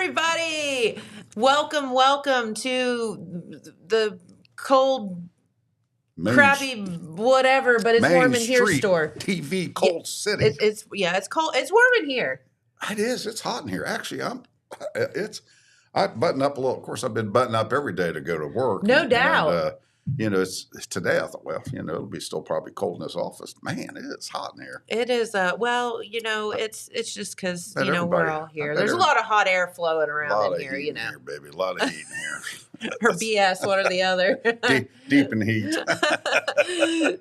everybody. Welcome to the cold, crappy, whatever, but it's warm in here store. TV, Cold City. It's cold. It's warm in here. It is. It's hot in here. Actually, I button up a little. Of course, I've been buttoning up every day to go to work. No doubt. It's today. I thought, well, it'll be still probably cold in this office. Man, it is hot in here. It is. It's just because we're all here. There's a lot of hot air flowing around in here. Here, baby. A lot of heat in here. Or BS, one or the other. deep in heat.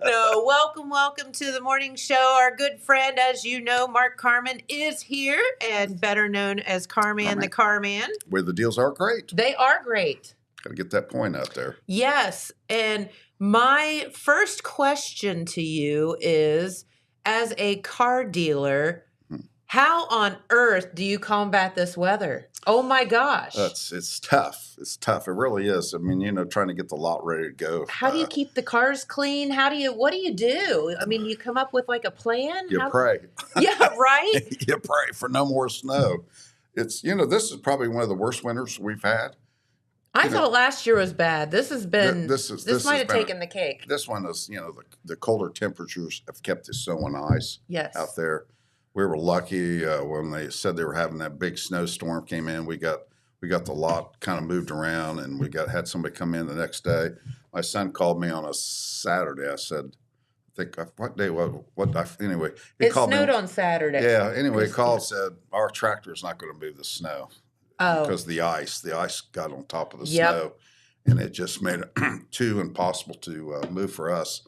No, welcome to the morning show. Our good friend, as you know, Marc Carman is here, and better known as Carman the Carman. Where the deals are great. They are great. Got to get that point out there. Yes, and my first question to you is, as a car dealer, how on earth do you combat this weather? Oh my gosh. It's tough. It's tough. It really is. I mean, trying to get the lot ready to go. How do you keep the cars clean? What do you do? I mean, you come up with like a plan? You pray. Yeah, right? You pray for no more snow. This is probably one of the worst winters we've had. I thought last year was bad. This has been, this might have taken the cake. This one is, the colder temperatures have kept the snow and ice out there. We were lucky when they said they were having that big snowstorm came in. We got the lot kind of moved around, and we had somebody come in the next day. My son called me on a Saturday. I said, what day was anyway? It snowed on Saturday. Yeah. Anyway, he called and said our tractor's not going to move the snow. Oh. Because the ice got on top of the snow, and it just made it too impossible to move for us.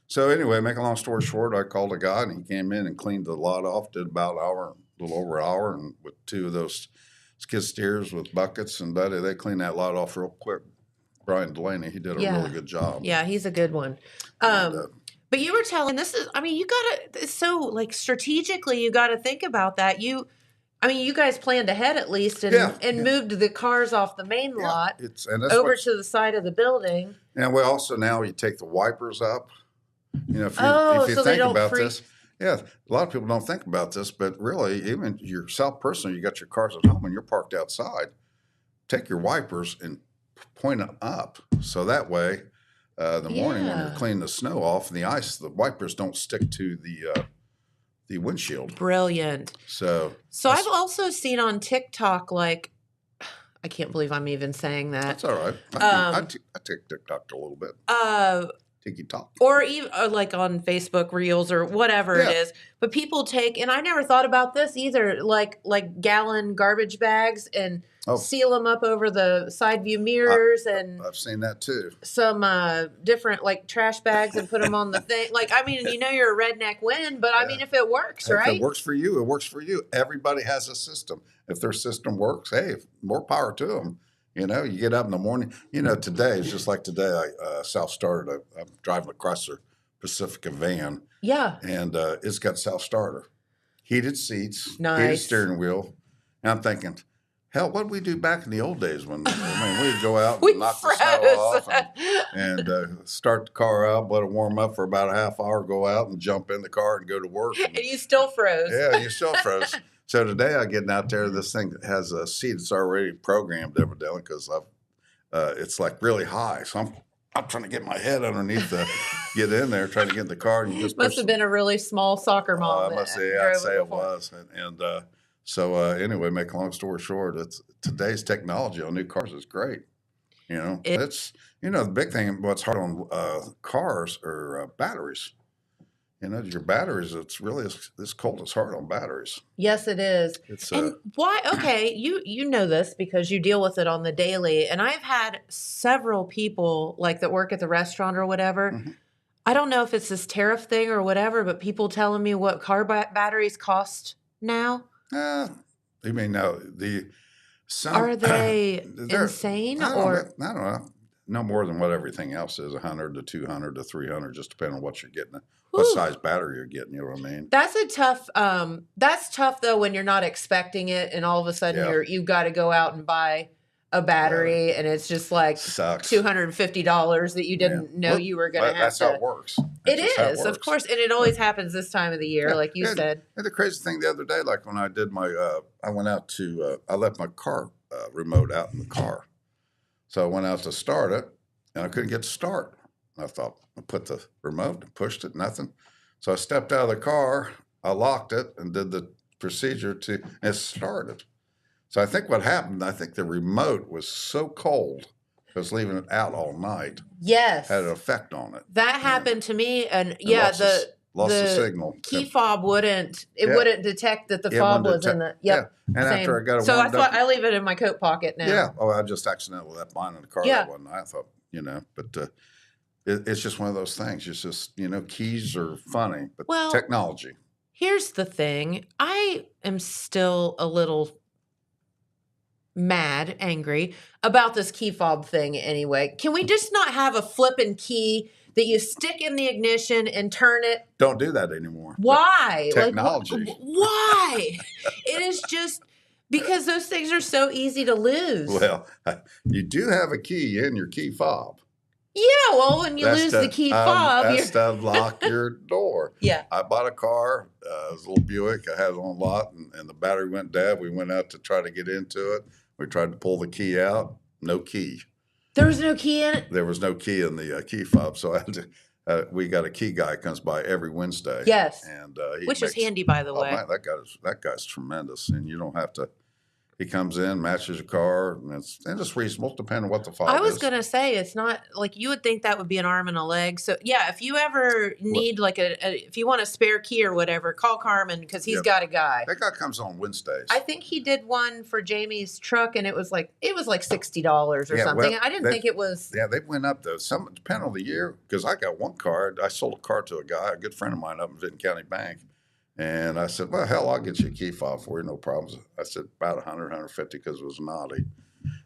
So anyway, make a long story short, I called a guy, and he came in and cleaned the lot off. Did about a little over an hour, and with two of those skid steers with buckets and buddy, they cleaned that lot off real quick. Brian Delaney, he did a really good job. Yeah, he's a good one. But you were telling it's so like strategically, you got to think about that. You guys planned ahead at least and moved the cars off the main lot over to the side of the building. And we also now you take the wipers up. If you so think about this, a lot of people don't think about this, but really, even yourself personally, you got your cars at home and you're parked outside. Take your wipers and point them up, so that way, the morning when you're cleaning the snow off and the ice, the wipers don't stick to the windshield. Brilliant. So I've also seen on TikTok, like, I can't believe I'm even saying that. That's all right. I take TikTok a little bit. TikTok. Or even like on Facebook Reels or whatever it is. But people take, and I never thought about this either, like gallon garbage bags and seal them up over the side view mirrors. I've seen that too. Some different like trash bags and put them on the thing. Like, you're a redneck win, but if it works, right? If it works for you, it works for you. Everybody has a system. If their system works, hey, more power to them. You get up in the morning. Today is just like today. I self-started. I'm driving across the Pacifica van. Yeah. And it's got self-starter. Heated seats. Nice. Heated steering wheel. And I'm thinking, hell, what did we do back in the old days when we'd go out and knock the snow off and start the car up, let it warm up for about a half hour, go out and jump in the car and go to work. And you still froze. Yeah, you still froze. So today I get out there, this thing has a seat that's already programmed evidently because it's like really high. So I'm trying to get my head underneath get in there, trying to get in the car. And you just must have been a really small soccer mom. I'd say it was. So anyway, make a long story short, today's technology on new cars is great. It's the big thing. What's hard on cars are batteries. Your batteries, it's really this cold. It's hard on batteries. Yes, it is. And why? Okay, you know this because you deal with it on the daily. And I've had several people like that work at the restaurant or whatever. Mm-hmm. I don't know if it's this tariff thing or whatever, but people telling me what car batteries cost now. Are they insane I or? I don't know. No more than what everything else is, 100 to 200 to 300, just depending on what you're getting, what size battery you're getting, you know what I mean? That's tough though when you're not expecting it and all of a sudden you've got to go out and buy a battery and it's just like $250 that you didn't know you were going to have. That's how it works. It is, of course, and it always happens this time of the year, like you said. And the crazy thing the other day, like when I did my, I went out to, I left my car remote out in the car. So I went out to start it, and I couldn't get to start. I thought, I put the remote and pushed it, nothing. So I stepped out of the car, I locked it, and did the procedure and it started. So I think what happened, I think the remote was so cold, I was leaving it out all night. Yes. Had an effect on it. That happened to me, and lost the signal. Key fob wouldn't detect that the fob was in the And after I got it so I thought I leave it in my coat pocket now. Yeah. Oh, I just accidentally left mine in the car that one night. I thought, but it's just one of those things. It's just, keys are funny, but technology. Here's the thing. I am still a little angry about this key fob thing anyway. Can we just not have a flipping key that you stick in the ignition and turn it? Don't do that anymore. Why? Technology. Why? It is just because those things are so easy to lose. Well, you do have a key in your key fob. Yeah, well, when you lose the key fob, that's to unlock your door. Yeah. I bought a car, it was a little Buick. I had it on lot, and the battery went dead. We went out to try to get into it. We tried to pull the key out. No key. There was no key in it? There was no key in the key fob. So I had to, we got a key guy comes by every Wednesday. Yes. And which is handy, by the way. Man, that guy's tremendous. And you don't have to. He comes in, matches your car, and it's reasonable, depending on what the fob is. I was going to say, it's not like you would think that would be an arm and a leg. So, yeah, if you ever need if you want a spare key or whatever, call Carman because he's got a guy. That guy comes on Wednesdays. I think he did one for Jamie's truck, and it was like $60 or something. Well, I didn't think it was. Yeah, they went up though. Depending on the year, because I got one car. I sold a car to a guy, a good friend of mine up in Vinton County Bank. And I said, well, hell, I'll get you a key fob for you, no problems. I said, about 100, 150 because it was naughty.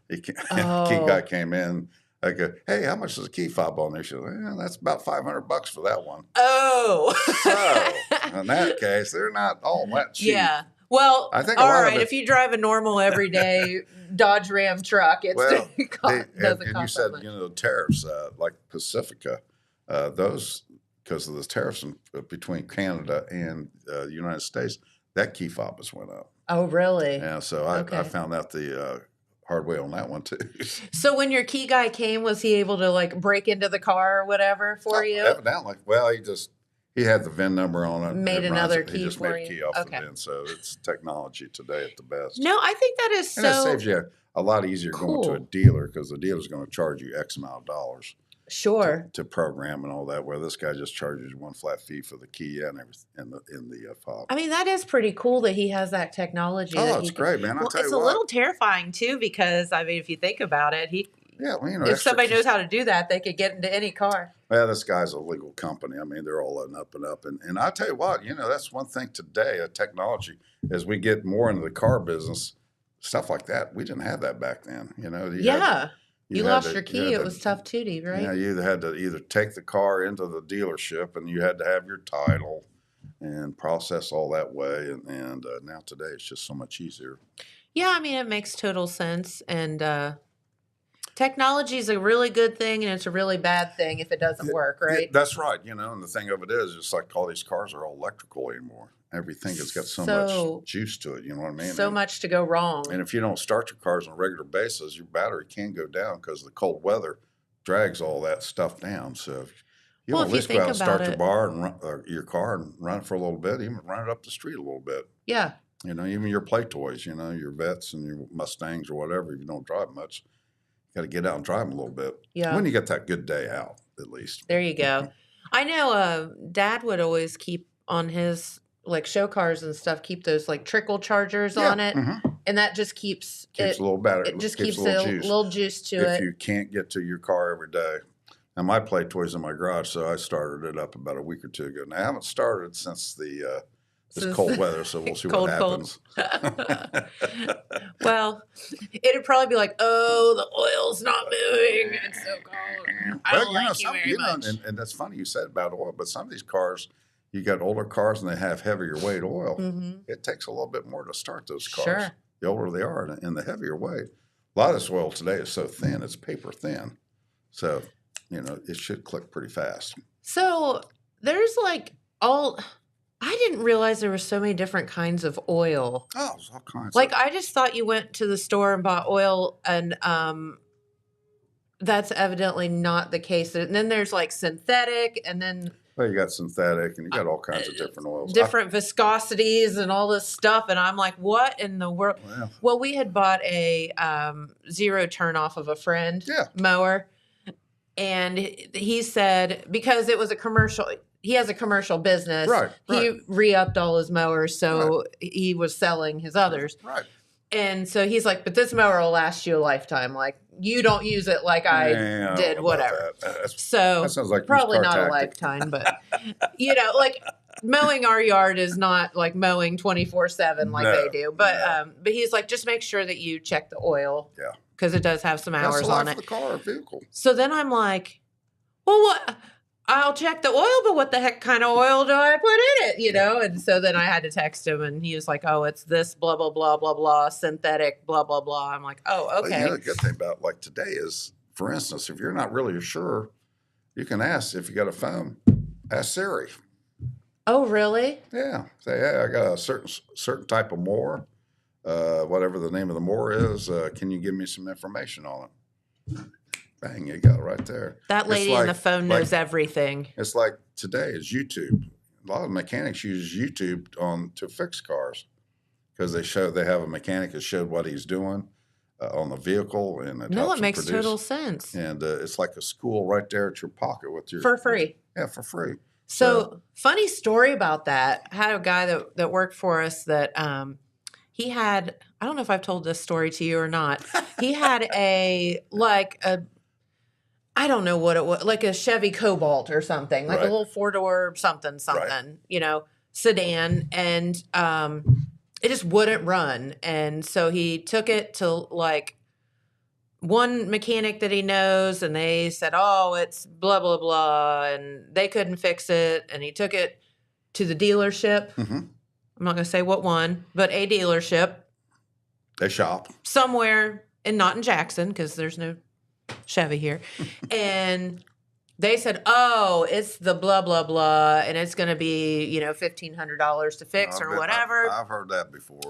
Key guy came in. I go, hey, how much is a key fob on there? She goes, that's about $500 for that one. Oh. So, in that case, they're not all that cheap. Yeah. Well, I think all right, if you drive a normal everyday Dodge Ram truck, it doesn't cost and you said, that much. The tariffs, like Pacifica, those, because of the tariffs between Canada and the United States, that key fob has went up. Oh, really? Yeah, so I found out the hard way on that one, too. So when your key guy came, was he able to, break into the car or whatever for you? Evidently. Well, he had the VIN number on it. Made another key for you. He just made a key off the VIN, so it's technology today at the best. No, I think that is and it saves you a lot easier going to a dealer because the dealer's going to charge you X amount of dollars. Sure. To program and all that, where this guy just charges one flat fee for the key and everything in the fob. I mean, that is pretty cool that he has that technology. Oh, it's great, man. It's a little terrifying too, because if you think about it, if somebody knows how to do that, they could get into any car. Well, this guy's a legal company. I mean, they're all up and up. And I tell you what, that's one thing today, technology, as we get more into the car business, stuff like that. We didn't have that back then. You lost your key. It was tough tooty, right? Yeah, you had to either take the car into the dealership and you had to have your title and process all that way. And now today it's just so much easier. Yeah, I mean, it makes total sense. And technology is a really good thing and it's a really bad thing if it doesn't work, right? That's right. And the thing of it is, it's like all these cars are all electrical anymore. Everything has got so much juice to it, you know what I mean? So much to go wrong. And if you don't start your cars on a regular basis, your battery can go down because the cold weather drags all that stuff down. So you at least go out and start your car and run it for a little bit, even run it up the street a little bit. Yeah. Even your play toys, your Vets and your Mustangs or whatever, if you don't drive much, you got to get out and drive them a little bit. Yeah. When you get that good day out, at least. There you go. I know Dad would always keep on his show cars and stuff, keep those trickle chargers on it. Mm-hmm. And that just keeps a little battery. It just keeps a little juice to it. If you can't get to your car every day. Now, my play toy's in my garage, so I started it up about a week or two ago. Now, I haven't started since this cold weather, so we'll see what happens. Well, it'd probably be the oil's not moving. It's so cold. I don't like you very much. And that's funny you said about oil, but some of these cars, you got older cars and they have heavier weight oil. Mm-hmm. It takes a little bit more to start those cars. Sure. The older they are and the heavier weight. A lot of this oil today is so thin, it's paper thin. So, it should click pretty fast. So there's I didn't realize there were so many different kinds of oil. Oh, there's all kinds. Like, I just thought you went to the store and bought oil, and that's evidently not the case. And then there's like synthetic, and then Well, you got synthetic, and you got all kinds of different oils. different viscosities and all this stuff. And I'm like, what in the world? Well, we had bought a zero turn off of a friend mower. And he said, because it was a commercial, he has a commercial business. Right. He re-upped all his mowers, so he was selling his others. Right. And so he's like, but this mower will last you a lifetime. Like, you don't use it like I did, whatever. So that sounds like probably not a lifetime, but like mowing our yard is not like mowing 24/7 like they do. But he's like, just make sure that you check the oil. Yeah. Because it does have some hours on it. That's the car or vehicle. So then I'm like, well, what? I'll check the oil, but what the heck kind of oil do I put in it? And so then I had to text him, and he was like, oh, it's this blah, blah, blah, blah, blah, synthetic, blah, blah, blah. I'm like, oh, okay. Well, the good thing about like today is, for instance, if you're not really sure, you can ask, if you got a phone, ask Siri. Oh, really? Yeah. Say, hey, I got a certain type of mower. Whatever the name of the mower is, can you give me some information on it? Bang, you got it right there. That lady in the phone knows everything. It's like today is YouTube. A lot of mechanics use YouTube to fix cars because they have a mechanic that showed what he's doing on the vehicle, and it makes total sense. And it's like a school right there at your pocket with your for free. For free. So funny story about that. I had a guy that worked for us that he had, I don't know if I've told this story to you or not. He had I don't know what it was, like a Chevy Cobalt or something, like a little 4-door something, sedan. And it just wouldn't run. And so he took it to like one mechanic that he knows, and they said, oh, it's blah, blah, blah. And they couldn't fix it. And he took it to the dealership. Mm-hmm. I'm not going to say what one, but a dealership. They shop. Somewhere, and not in Jackson, because there's no Chevy here. And they said, oh, it's the blah, blah, blah, and it's going to be, $1,500 to fix or whatever. I've heard that before.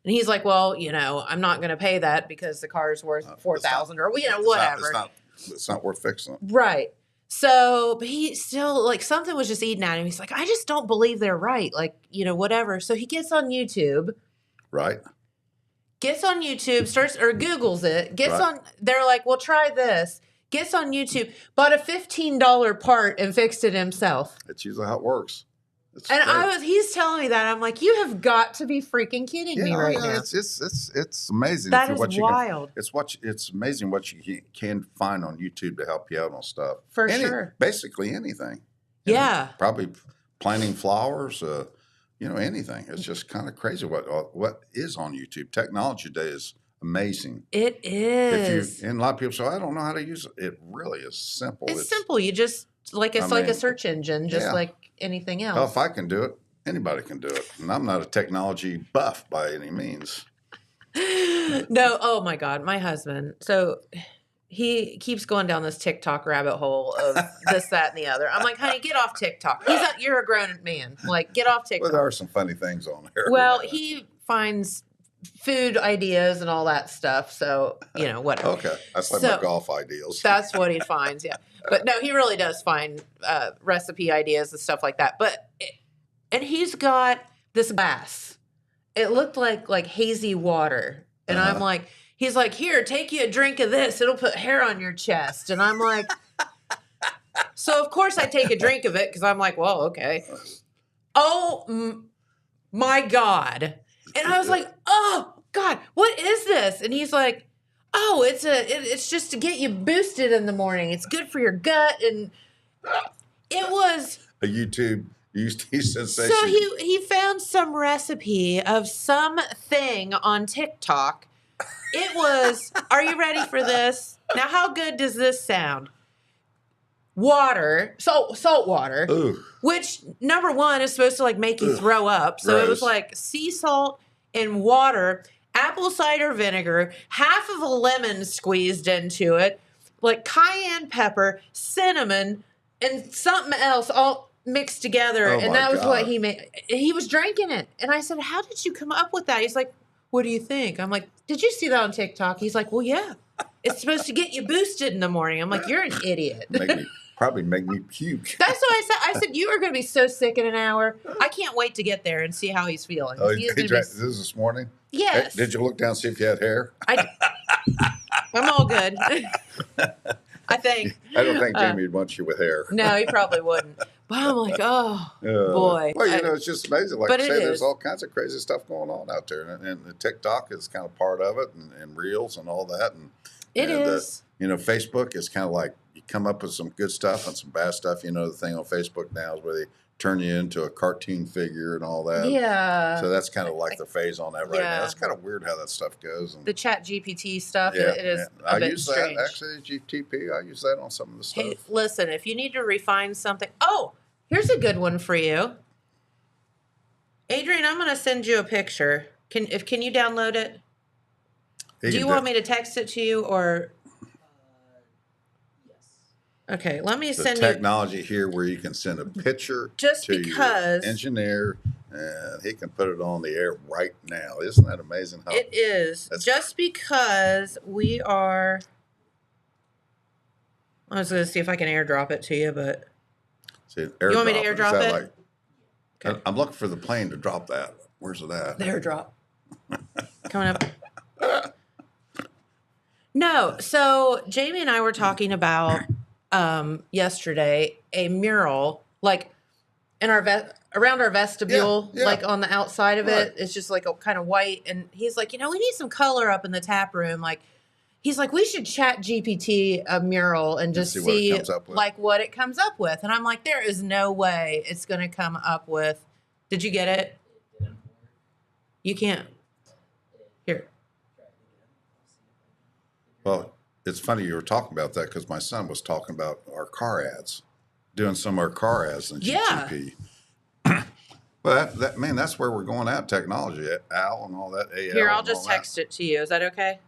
And he's like, well, I'm not going to pay that because the car is worth $4,000 or, whatever. It's not worth fixing. Right. So, but he still, like, something was just eating at him. He's like, I just don't believe they're right. Like, whatever. So he gets on YouTube. Right. Gets on YouTube, starts or Googles it, they're like, well, try this. Gets on YouTube, bought a $15 part and fixed it himself. That's usually how it works. He's telling me that. I'm like, you have got to be freaking kidding me right now. It's amazing. That is wild. It's amazing what you can find on YouTube to help you out on stuff. For sure. Basically anything. Probably planting flowers, anything. It's just kind of crazy what is on YouTube. Technology today is amazing. It is. And a lot of people say, I don't know how to use it. It really is simple. It's simple. You just, like a search engine, just like anything else. Well, if I can do it, anybody can do it. And I'm not a technology buff by any means. No. Oh, my God. My husband. So he keeps going down this TikTok rabbit hole of this, that, and the other. I'm like, honey, get off TikTok. You're a grown man. Like, get off TikTok. Well, there are some funny things on there. Well, he finds food ideas and all that stuff. So, whatever. Okay. That's like my golf ideals. That's what he finds, yeah. But no, he really does find recipe ideas and stuff like that. And he's got this glass. It looked like hazy water. And I'm like, he's like, here, take you a drink of this. It'll put hair on your chest. And I'm like, so of course I take a drink of it because I'm like, well, okay. Oh, my God. And I was like, oh, God, what is this? And he's like, oh, it's just to get you boosted in the morning. It's good for your gut. And it was a YouTube sensation. So he found some recipe of something on TikTok. It was, are you ready for this? Now, how good does this sound? Water, salt water, which number one is supposed to make you throw up. So It was like sea salt and water, apple cider vinegar, half of a lemon squeezed into it, like cayenne pepper, cinnamon, and something else all mixed together. Oh, And my that was God. what he made. He was drinking it. And I said, how did you come up with that? He's like, what do you think? I'm like, did you see that on TikTok? He's like, well, yeah. It's supposed to get you boosted in the morning. I'm like, you're an idiot. Probably make me puke. That's what I said. I said, you are going to be so sick in an hour. I can't wait to get there and see how he's feeling. Oh, he drank this morning? Yes. Hey, did you look down and see if you had hair? I'm all good. I think. I don't think Jamie would want you with hair. No, he probably wouldn't. But I'm like, oh, boy. Well, it's just amazing. Like I say, there's is. all kinds of crazy stuff going on out there. And the TikTok is kind of part of it, and Reels and all that. And it is. Facebook is kind of like you come up with some good stuff and some bad stuff. The thing on Facebook now is where they turn you into a cartoon figure and all that. Yeah. So that's kind of like the phase on that right now. It's kind of weird how that stuff goes. And the Chat GPT stuff, it is a bit strange. I use that, actually, GTP. I use that on some of the stuff. Hey, listen, if you need to refine something. Oh, here's a good one for you. Adrian, I'm going to send you a picture. Can you download it? Do you want me to text it to you or? Okay, let me send you technology here where you can send a picture to your engineer and he can put it on the air right now. Isn't that amazing? It is. Just because we are. I was going to see if I can airdrop it to you, but. See, you want me to airdrop it? Okay. I'm looking for the plane to drop that. Where's it at? The airdrop. Coming up. No, so Jamie and I were talking about yesterday a mural like in our around our vestibule, like on the outside of it. It's just like a kind of white, and he's like, we need some color up in the tap room. Like, he's like, we should Chat GPT a mural and just see like what it comes up with. And I'm like, there is no way it's going to come up with. Did you get it? You can't. Here. Well, it's funny you were talking about that because my son was talking about our car ads, doing some of our car ads in GTP. But that's where we're going at, technology, Al and all that. AL Here, I'll just text it to you. Is that okay?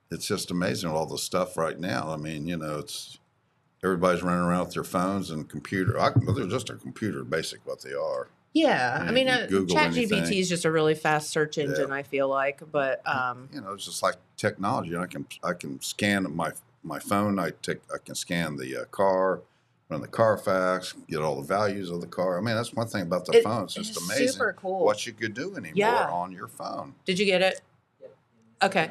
It's just amazing all the stuff right now. I mean, it's everybody's running around with their phones and computer. They're just a computer, basic what they are. Yeah, I mean, ChatGPT is just a really fast search engine. I feel like, but it's just like technology. I can scan my phone. I can scan the car, run the Carfax, get all the values of the car. I mean, that's one thing about the phone. It's just amazing super cool what you could do anymore on your phone. Did you get it? Okay,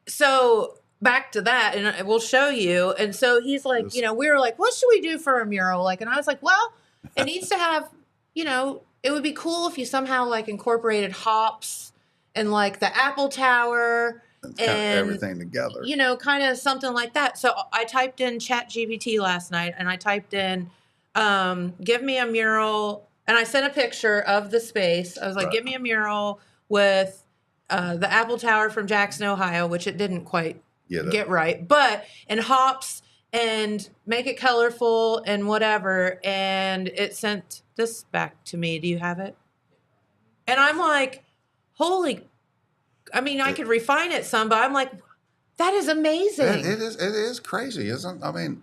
so back to that, and we'll show you. And so he's like, we were like, what should we do for a mural? Like, and I was like, well, it needs to have. It would be cool if you somehow like incorporated hops and like the Apple Tower and everything together. Kind of something like that. So I typed in ChatGPT last night and I typed in, give me a mural. And I sent a picture of the space. I was like, give me a mural with the Apple Tower from Jackson, Ohio, which it didn't quite get right. But, and hops. And make it colorful and whatever. And it sent this back to me. Do you have it? And I'm like, I could refine it some, but I'm like, that is amazing. It is crazy, isn't it? I mean,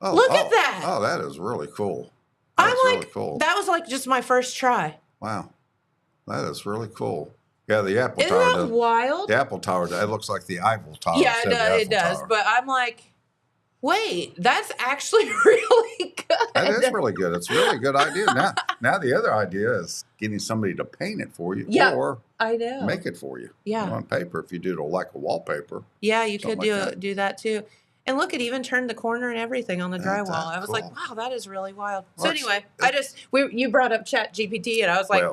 look at that. Oh, that is really cool. That's really cool. That was like just my first try. Wow. That is really cool. Yeah, the Apple Tower. Isn't that wild? The Apple Tower, it looks like the Eiffel Tower. Yeah, it does. But I'm like, wait, that's actually really good. That is really good. It's a really good idea. Now the other idea is getting somebody to paint it for you or I know. Make it for you. Yeah. On paper if you do it like a wallpaper. Yeah, you could do that too. And look, it even turned the corner and everything on the drywall. I was like, wow, that is really wild. So anyway, you brought up Chat GPT and I was like,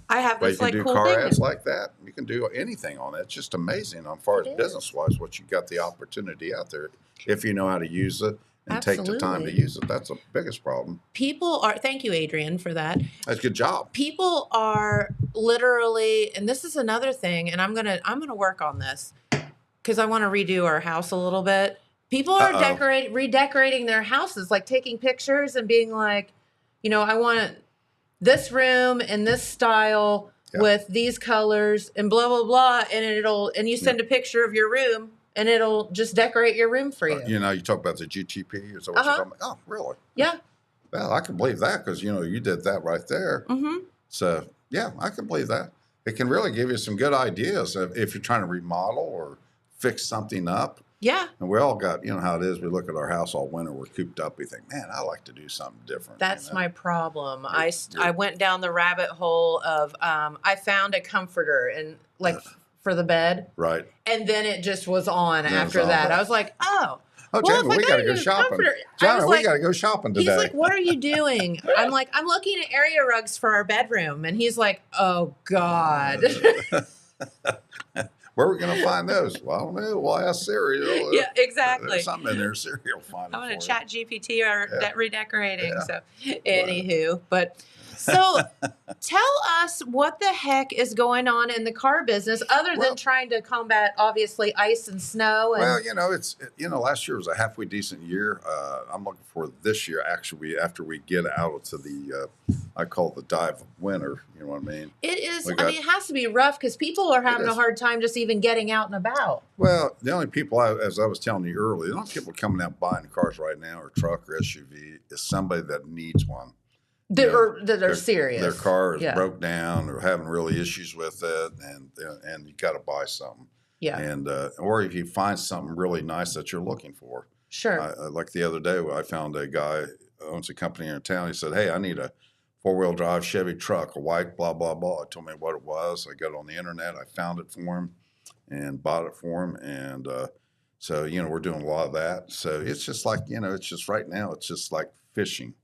I have this like cool thing. You can do car ads like that. You can do anything on it. It's just amazing as far as business-wise what you got the opportunity out there. If you know how to use it and take the time to use it, that's the biggest problem. Thank you, Adrian, for that. That's a good job. People are literally, and this is another thing, and I'm gonna work on this because I want to redo our house a little bit. People are redecorating their houses, like taking pictures and being like, I want this room in this style with these colors and blah blah blah, and you send a picture of your room. and it'll just decorate your room for you. You talk about the GTP. Is that what you're talking about? Oh, really? Yeah. Well, I can believe that because, you did that right there. Mm-hmm. So, yeah, I can believe that. It can really give you some good ideas if you're trying to remodel or fix something up. Yeah. And we all got, how it is. We look at our house all winter. We're cooped up. We think, man, I like to do something different. That's my problem. I went down the rabbit hole of I found a comforter and for the bed. Right. And then it just was on after that. I was like, oh, Jamie, we got to go shopping. Johnny, we got to go shopping today. He's like, what are you doing? I'm like, I'm looking at area rugs for our bedroom. And he's like, oh, God. Where are we going to find those? Well, I don't know. We'll ask Siri. Yeah, exactly. There's something in there. Siri will find it. I'm going to chat GPT or redecorating. Yeah. So, anywho, so tell us what the heck is going on in the car business other than trying to combat, obviously, ice and snow. And it's last year was a halfway decent year. I'm looking for this year, actually, after we get out to the, I call it the dive of winter. You know what I mean? It is. It has to be rough because people are having a hard time just even getting out and about. Well, the only people, as I was telling you earlier, the only people coming out buying cars right now, or truck or SUV, is somebody that needs one. That are serious. Their car is broke down or having really issues with it, and you got to buy something. Yeah. And or if you find something really nice that you're looking for. Sure. Like the other day, I found a guy who owns a company here in town. He said, "Hey, I need a 4-wheel drive Chevy truck, a white, blah blah blah." I told me what it was. I got it on the internet. I found it for him, and bought it for him. And so we're doing a lot of that. So it's just like it's just right now. It's just like fishing.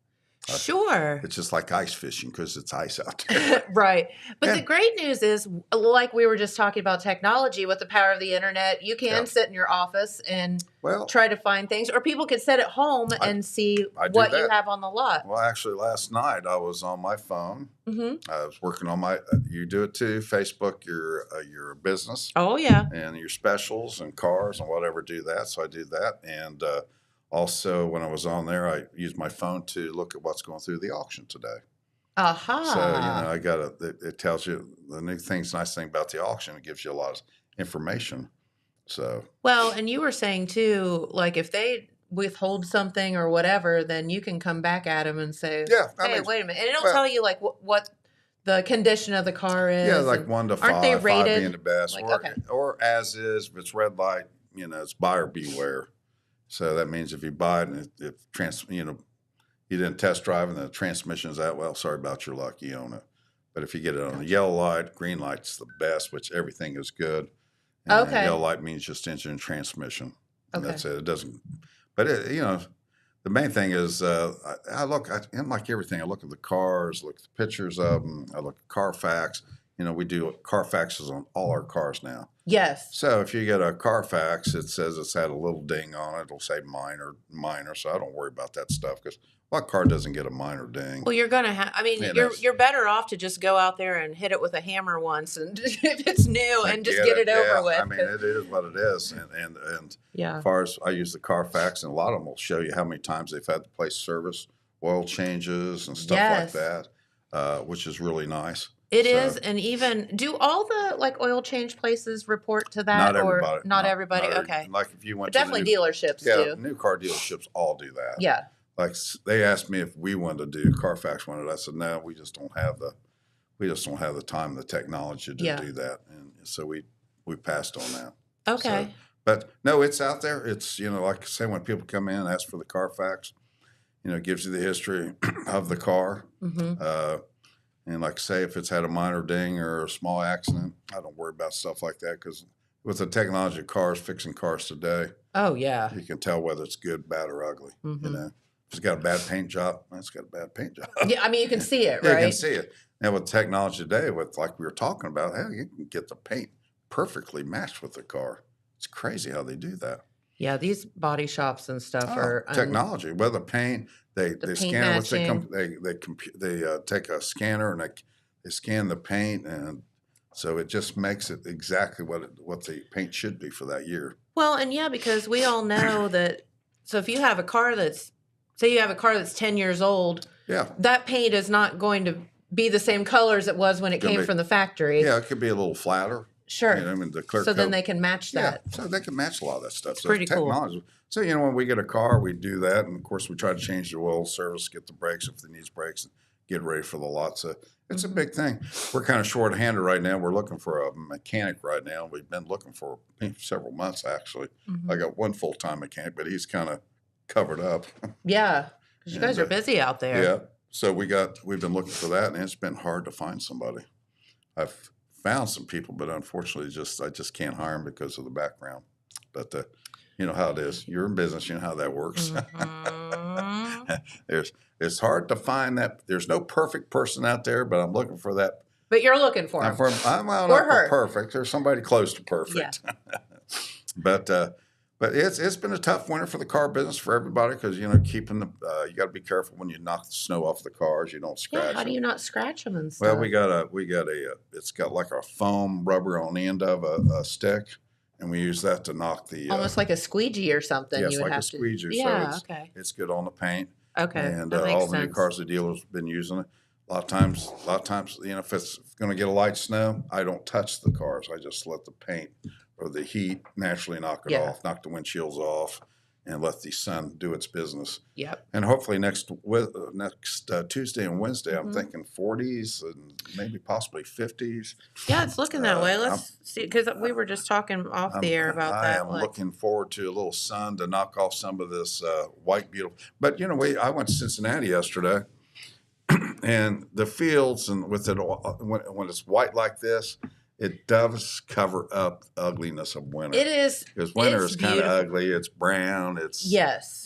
Sure. It's just like ice fishing because it's ice out there. Right. But the great news is, like we were just talking about technology, with the power of the internet, you can sit in your office and try to find things, or people can sit at home and see what you have on the lot. Well, actually, last night I was on my phone. Mm-hmm. I was working on you do it too, Facebook, your business. Oh, yeah. And your specials and cars and whatever, do that. So I do that. And also, when I was on there, I used my phone to look at what's going through the auction today. Aha. So, I got it tells you the new things. Nice thing about the auction, it gives you a lot of information. So. Well, and you were saying too, like if they withhold something or whatever, then you can come back at them and say, hey, wait a minute. And it'll tell you like what the condition of the car is. Yeah, like 1 to 5. Aren't they rated? 5 being the best. Or as is, if it's red light, it's buyer beware. So that means if you buy it and you didn't test drive and the transmission's out, well, sorry about your luck, you own it. But if you get it on a yellow light, green light's the best, which everything is good. And yellow light means just engine and transmission. And that's it. It doesn't, but the main thing is I'm like everything. I look at the cars, look at the pictures of them. I look at Carfax. We do Carfaxes on all our cars now. Yes. So if you get a Carfax, it says it's had a little ding on it. It'll say minor. So I don't worry about that stuff because what car doesn't get a minor ding? Well, you're going to have, you're better off to just go out there and hit it with a hammer once and if it's new and just get it over with. It is what it is. And as far as I use the Carfax, and a lot of them will show you how many times they've had the place service, oil changes and stuff like that, which is really nice. It is, and even do all the oil change places report to that? Not everybody. Not everybody. Okay. Like if you went, but definitely dealerships do. New car dealerships all do that. Yeah. Like they asked me if we wanted to do Carfax wanted. I said no, we just don't have the time and the technology to do that, and so we passed on that. Okay. So, but no, it's out there. It's like I say, when people come in and ask for the Carfax, it gives you the history of the car. Mm-hmm. And like I say, if it's had a minor ding or a small accident, I don't worry about stuff like that because with the technology of cars, fixing cars today, you can tell whether it's good, bad, or ugly. Mm-hmm. If it's got a bad paint job, it's got a bad paint job. Yeah, you can see it, right? You can see it. And with technology today, like we were talking about, you can get the paint perfectly matched with the car. It's crazy how they do that. Yeah, these body shops and stuff are technology. Well, the paint, they scan they take a scanner and they scan the paint, and so it just makes it exactly what the paint should be for that year. Well, and because we all know that. So if you have a car that's 10 years old, that paint is not going to be the same color as it was when it came from the factory. Yeah, it could be a little flatter. Sure. You know, I mean, the clear so coat. then they can match that. Yeah, so they can match a lot of that stuff. It's so pretty technology. cool. So, you know, when we get a car, we do that. And, of course, we try to change the oil service, get the brakes if it needs brakes, and get ready for the lot. So it's a big thing. We're kind of short-handed right now. We're looking for a mechanic right now. We've been looking for several months, actually. I got one full-time mechanic, but he's kind of covered up. Yeah, because you guys are busy out there. Yeah. So we've been looking for that, and it's been hard to find somebody. I've found some people, but unfortunately, I just can't hire them because of the background. But you know how it is. You're in business. You know how that works. It's hard to find that. There's no perfect person out there, but I'm looking for that. But you're looking for him. I'm not for perfect. There's somebody close to perfect. Yeah. But it's been a tough winter for the car business for everybody because, you know, keeping you got to be careful when you knock the snow off the cars. You don't scratch them. How do you not scratch them and stuff? Well, it's got like a foam rubber on the end of a stick, and we use that to knock the. Almost like a squeegee or something. Yeah, it's like a squeegee. Yeah, so it's good on the paint. Okay. And that makes all the sense. new cars, the dealers have been using it. A lot of times, you know, if it's going to get a light snow, I don't touch the cars. I just let the paint or the heat naturally knock it off, knock the windshields off, and let the sun do its business. Yep. And hopefully next Tuesday and Wednesday, I'm thinking 40s and maybe possibly 50s. Yeah, it's looking that way. Let's see, because we were just talking off the air about that. I am looking forward to a little sun to knock off some of this white beautiful. But, you know, I went to Cincinnati yesterday, and the fields, and with it when it's white like this, it does cover up the ugliness of winter. It is. Because winter is kind of ugly. It's brown. It's,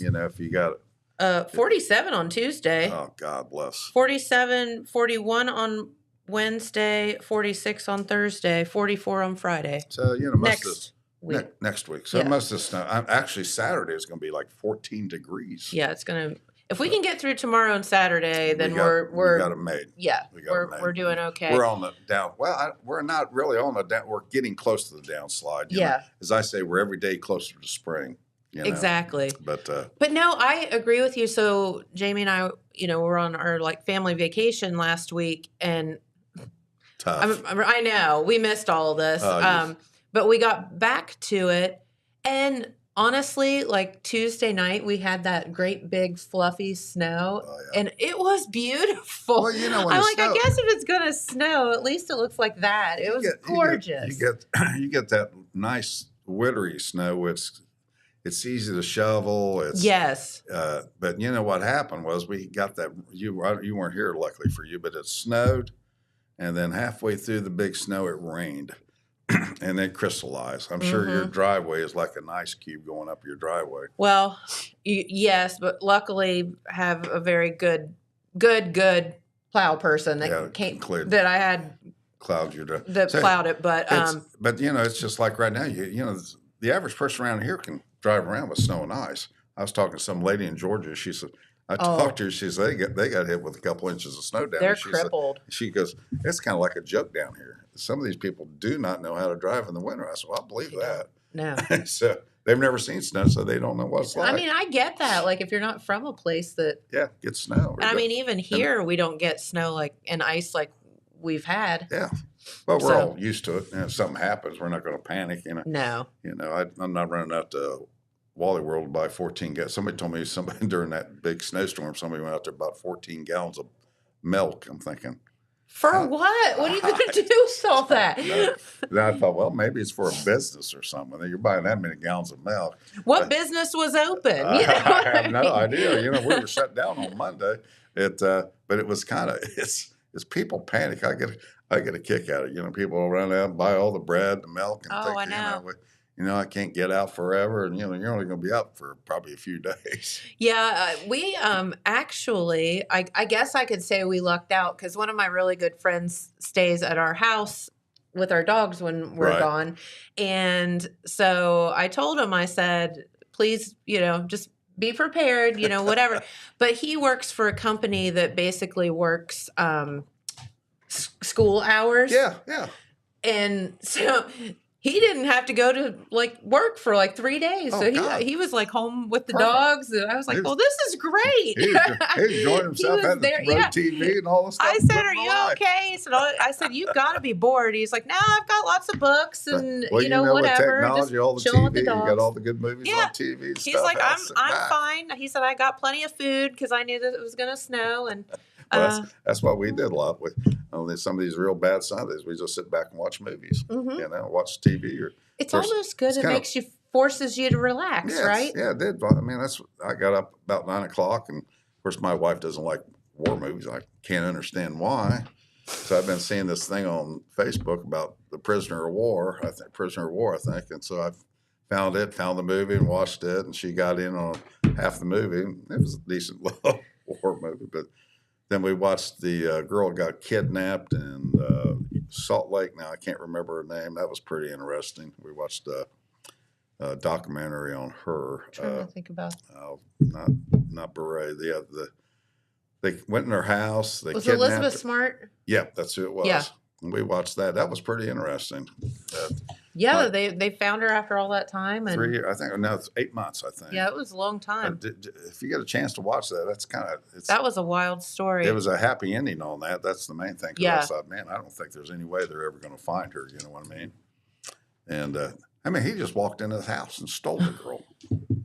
you know, if you got 47 on Tuesday. Oh, God bless. 47, 41 on Wednesday, 46 on Thursday, 44 on Friday. So, you know, next week. Next week. So most of the snow. Actually, Saturday is going to be like 14 degrees. Yeah, it's going to. If we can get through tomorrow and Saturday, then we got it made. Yeah, we're doing okay. We're on the down. Well, we're not really on the down. We're getting close to the downslide. You know? As I say, we're every day closer to spring. You know? Exactly. But no, I agree with you. So Jamie and I, you know, we're on our like family vacation last week, and tough. I know we missed all of this, but we got back to it, and honestly, like Tuesday night, we had that great big fluffy snow, and it was beautiful. Well, you know, I'm like, I guess if it's gonna snow, at least it looks like that. It was gorgeous. You get that nice wintry snow. It's easy to shovel. Yes. But you know what happened was we got that. You weren't here, luckily for you, but it snowed, and then halfway through the big snow, it rained. And then crystallized. I'm sure your driveway is like an ice cube going up your driveway. Well, yes, but luckily have a very good plow person that I had plowed your driveway. That plowed it, but you know, it's just like right now. You know, the average person around here can drive around with snow and ice. I was talking to some lady in Georgia. She said. I talked to her. She said they got hit with a couple inches of snow down there. They're crippled. She goes, it's kind of like a joke down here. Some of these people do not know how to drive in the winter. I said, well, I believe that. No. So they've never seen snow, so they don't know what it's like. I mean, I get that. Like if you're not from a place that gets snow. I mean, even here we don't get snow and ice like we've had. Yeah. Well, we're all used to it. And if something happens, we're not going to panic. You know. No. You know, I'm not running out to Wally World to buy 14 gallons. Somebody told me during that big snowstorm, somebody went out there bought 14 gallons of milk. I'm thinking. For what? What are you going to do with all that? Then I thought, well, maybe it's for a business or something. You're buying that many gallons of milk. What business was open? I have no idea. You know, we were shut down on Monday. But it was kind of it's people panic. I get a kick out of it. You know, people run out and buy all the bread, the milk, and think, I know. You know, I can't get out forever, and you know, you're only going to be out for probably a few days. Yeah, we actually, I guess I could say we lucked out because one of my really good friends stays at our house with our dogs when we're gone, and so I told him, I said, please, you know, just be prepared, you know, whatever. But he works for a company that basically works school hours. Yeah. And so he didn't have to go to like work for like 3 days. Oh, So God. he was like home with the Perfect. dogs. And I was like, well, this is great. He enjoyed himself, had the road TV and all this stuff. I said, are you okay? I said, you've got to be bored. He's like, no, I've got lots of books and, well, whatever. With technology, all the chilling TV, with the dogs. you got all the good movies on TV and He's stuff. like, I'm fine. He said, I got plenty of food because I knew that it was going to snow. And well, that's what we did a lot with. Some of these real bad Sundays, we just sit back and watch movies, watch TV. It's almost good. It forces you to relax, right? Yeah, it did. I mean, I got up about 9 o'clock, and of course, my wife doesn't like war movies. I can't understand why. So I've been seeing this thing on Facebook about the Prisoner of War. I think, and so I found the movie and watched it, and she got in on half the movie. It was a decent little war movie, but then we watched the girl got kidnapped in Salt Lake. Now I can't remember her name. That was pretty interesting. We watched a documentary on her. I'm trying to think about. Not Beret. They went in her house. They was kidnapped Elizabeth her. Smart? Yeah, that's who it was. Yeah. And we watched that. That was pretty interesting. They found her after all that time. And 3 years, I think. No, it's 8 months, I think. Yeah, it was a long time. If you get a chance to watch that, that was a wild story. It was a happy ending on that. That's the main thing. Yeah. I thought, man, I don't think there's any way they're ever going to find her. You know what I mean? And he just walked into his house and stole the girl.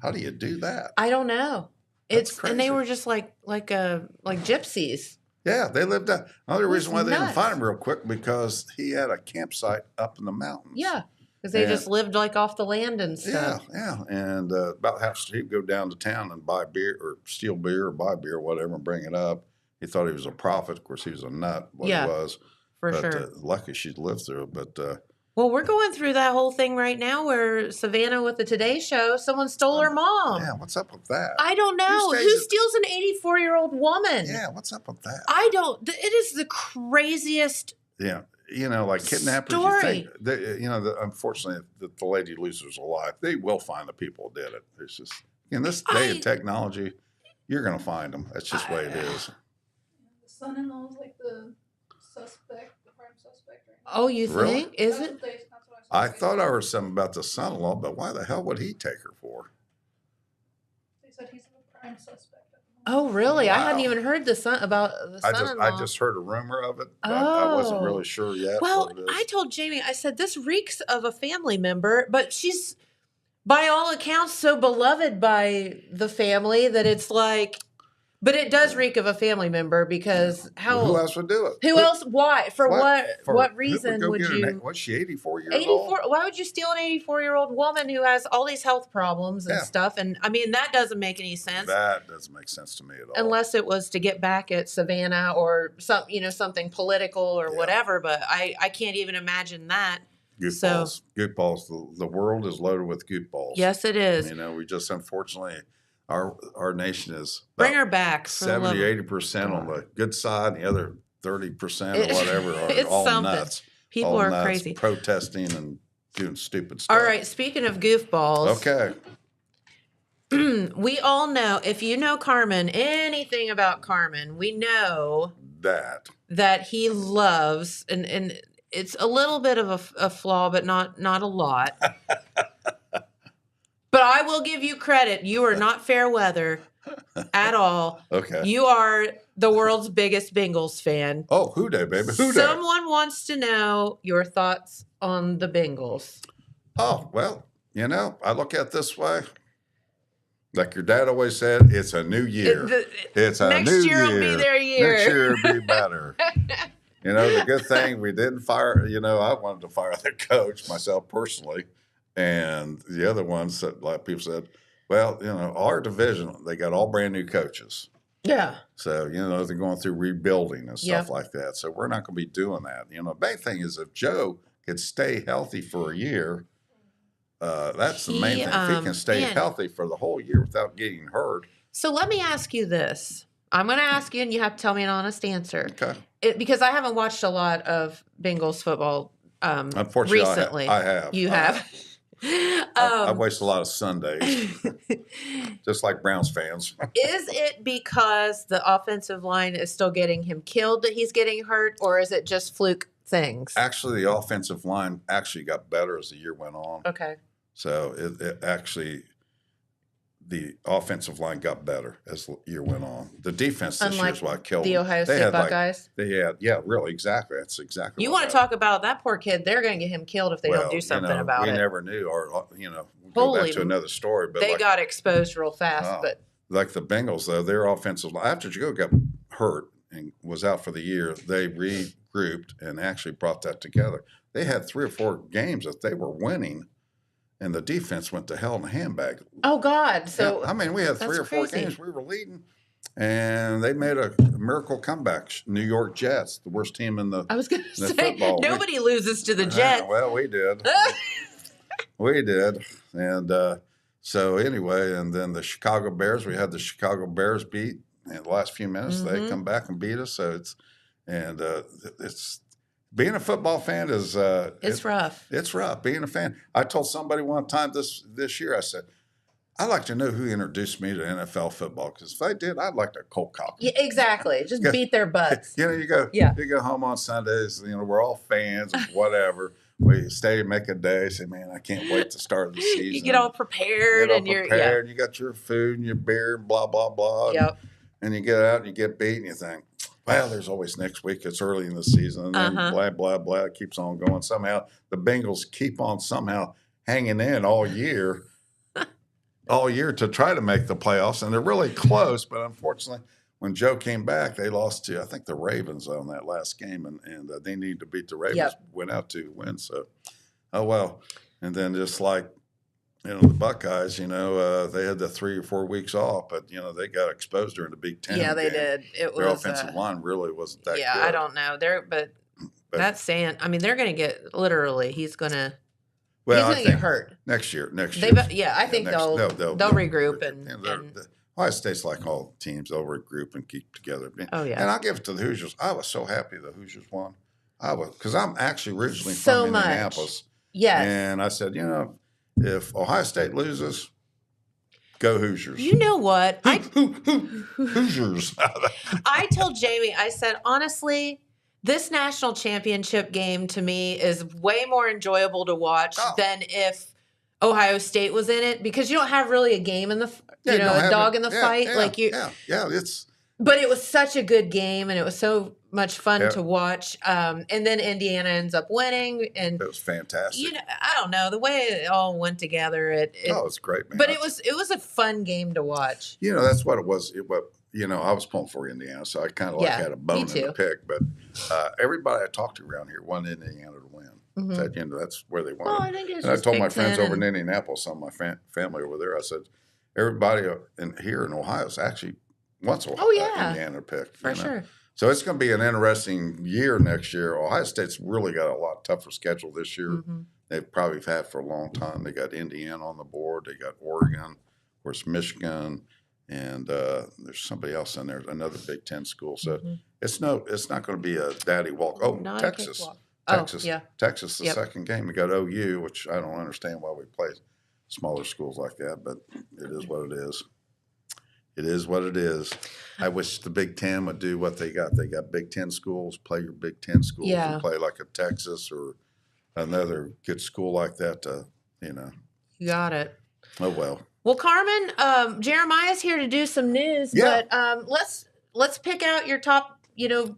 How do you do that? I don't know. That's crazy. And they were just like gypsies. Yeah, they lived out. Another reason why they didn't find him real quick because he had a campsite up in the mountains. Yeah, because they just lived like off the land and stuff. Yeah. And about half he'd go down to town and buy beer or steal beer or buy beer or whatever and bring it up. He thought he was a prophet. Of course, he was a nut. He was. For sure. Lucky she'd lived through it. But well, we're going through that whole thing right now where Savannah with the Today Show, someone stole her mom. Yeah, what's up with that? I don't know. Who steals an 84-year-old woman? Yeah, what's up with that? It is the craziest. Yeah, like kidnappers. Story. Unfortunately, the lady loser's alive. They will find the people who did it. It's just in this day of technology, you're going to find them. That's just the way it is. The son-in-law is like the suspect. Oh, you think? Is it? I thought I heard something about the son-in-law, but why the hell would he take her for? They said he's a prime suspect. Oh, really? Wow. I hadn't even heard about the son-in-law. I just heard a rumor of it. But I wasn't really sure yet. Well, I told Jamie, I said, this reeks of a family member, but she's, by all accounts, so beloved by the family that it's like... But it does reek of a family member because who else would do it? Who else? Why? For what reason would you? What's she, 84 years 84, old? Why would you steal an 84-year-old woman who has all these health problems and stuff? And I mean, that doesn't make any sense. That doesn't make sense to me at all. Unless it was to get back at Savannah or something political or whatever. But I can't even imagine that. Goofballs. Goofballs. The world is loaded with goofballs. Yes, it is. We just unfortunately... Our nation is bring her back 70-80% on the good side, and the other 30% or whatever are all something. Nuts. People all are nuts, crazy, protesting and doing stupid stuff. All right, speaking of goofballs, okay, we all know if you know Carman, anything about Carman, we know that he loves and it's a little bit of a flaw, but not a lot. But I will give you credit. You are not fair weather at all. Okay. You are the world's biggest Bengals fan. Oh, who day, baby? Who day? Someone wants to know your thoughts on the Bengals. Oh, well, I look at it this way. Like your dad always said, it's a new year. It's a new year. Next year will be their year. Next year will be better. The good thing we didn't fire, I wanted to fire the coach myself personally. And the other ones, a lot of people said, well, our division, they got all brand new coaches. Yeah. So, they're going through rebuilding and stuff like that. So we're not going to be doing that. The big thing is if Joe could stay healthy for a year, that's the main thing. If he can stay healthy for the whole year without getting hurt. So let me ask you this. I'm going to ask you, and you have to tell me an honest answer. Okay. Because I haven't watched a lot of Bengals football Unfortunately, recently. I have. You have? I've wasted a lot of Sundays, just like Browns fans. Is it because the offensive line is still getting him killed that he's getting hurt, or is it just fluke things. Actually, the offensive line actually got better as the year went on. Okay. So it actually, the offensive line got better as the year went on. The defense this year is what killed the them. Ohio State Buckeyes. Yeah, really, exactly. That's exactly. You want to talk about that poor kid? They're going to get him killed if they don't do something about it. We never knew, or we'll go back to another story. But they got exposed real fast. But like the Bengals, though, their offensive line, after Jago got hurt and was out for the year, they regrouped and actually brought that together. They had 3 or 4 games that they were winning, and the defense went to hell in a handbag. Oh, God. So yeah, I mean, we had 3 or 4 games we were leading, and they made a miracle comeback. New York Jets, the worst team in the I was going to say, football. Nobody loses to the Jets. Well, we did. We did. And so anyway, and then the Chicago Bears, we had the Chicago Bears beat in the last few minutes. Mm-hmm. They come back and beat us. So it's being a football fan is it's rough. It's rough being a fan. I told somebody one time this year, I said, I'd like to know who introduced me to NFL football, because if they did, I'd like to cold cop them. Yeah, exactly. Just beat their butts. You go home on Sundays, we're all fans of whatever. We stay and make a day, say, man, I can't wait to start the season. You get all prepared. You got your food and your beer and blah, blah, blah. Yep. And you get out and you get beat and you think, well, there's always next week. It's early in the season. And blah, blah, blah. It keeps on going. Somehow the Bengals keep on somehow hanging in all year to try to make the playoffs. And they're really close. But unfortunately, when Joe came back, they lost to, I think, the Ravens on that last game. And they needed to beat the Ravens, went out to win. So, oh, well. And then just like, the Buckeyes, they had the 3 or 4 weeks off, but, they got exposed during the Big Ten. Yeah, they did. Their offensive line really wasn't that good. Yeah, I don't know. But that's saying, they're going to get, literally, he's going to get hurt. Next year. I think they'll regroup. Ohio State's like all teams. They'll regroup and keep together. Oh, yeah. And I'll give it to the Hoosiers. I was so happy the Hoosiers won. Because I'm actually originally from Indianapolis. Yes. And I said, if Ohio State loses, go Hoosiers. You know what? Hoosiers. I told Jamie, I said, honestly, this national championship game to me is way more enjoyable to watch than if Ohio State was in it, because you don't have really a game in the, a dog in the fight. But it was such a good game, and it was so much fun to watch. And then Indiana ends up winning, and it was fantastic. I don't know, the way it all went together. It's great, man. But it was a fun game to watch. That's what it was. I was pulling for Indiana, so I kind of had a bone in the pick. But everybody I talked to around here wanted Indiana to win. Mm-hmm. That's where they wanted. Well, I think it's and I told my friends over in Indianapolis, some of my family over there, I said, everybody here in Ohio is actually wants Indiana to pick. For sure. So it's going to be an interesting year next year. Ohio State's really got a lot tougher schedule this year. Mm-hmm. They've probably had for a long time. They got Indiana on the board. They got Oregon, of course, Michigan, and there's somebody else in there, another Big Ten school. So it's not going to be a daddy walk. Oh, not Texas. Texas, the second game. We got OU, which I don't understand why we play smaller schools like that, but it is what it is. It is what it is. I wish the Big Ten would do what they got. They got Big Ten schools. Play your Big Ten schools and play like a Texas or another good school like that. You got it. Oh well. Well, Carman, Jeremiah's here to do some news, but let's pick out your top,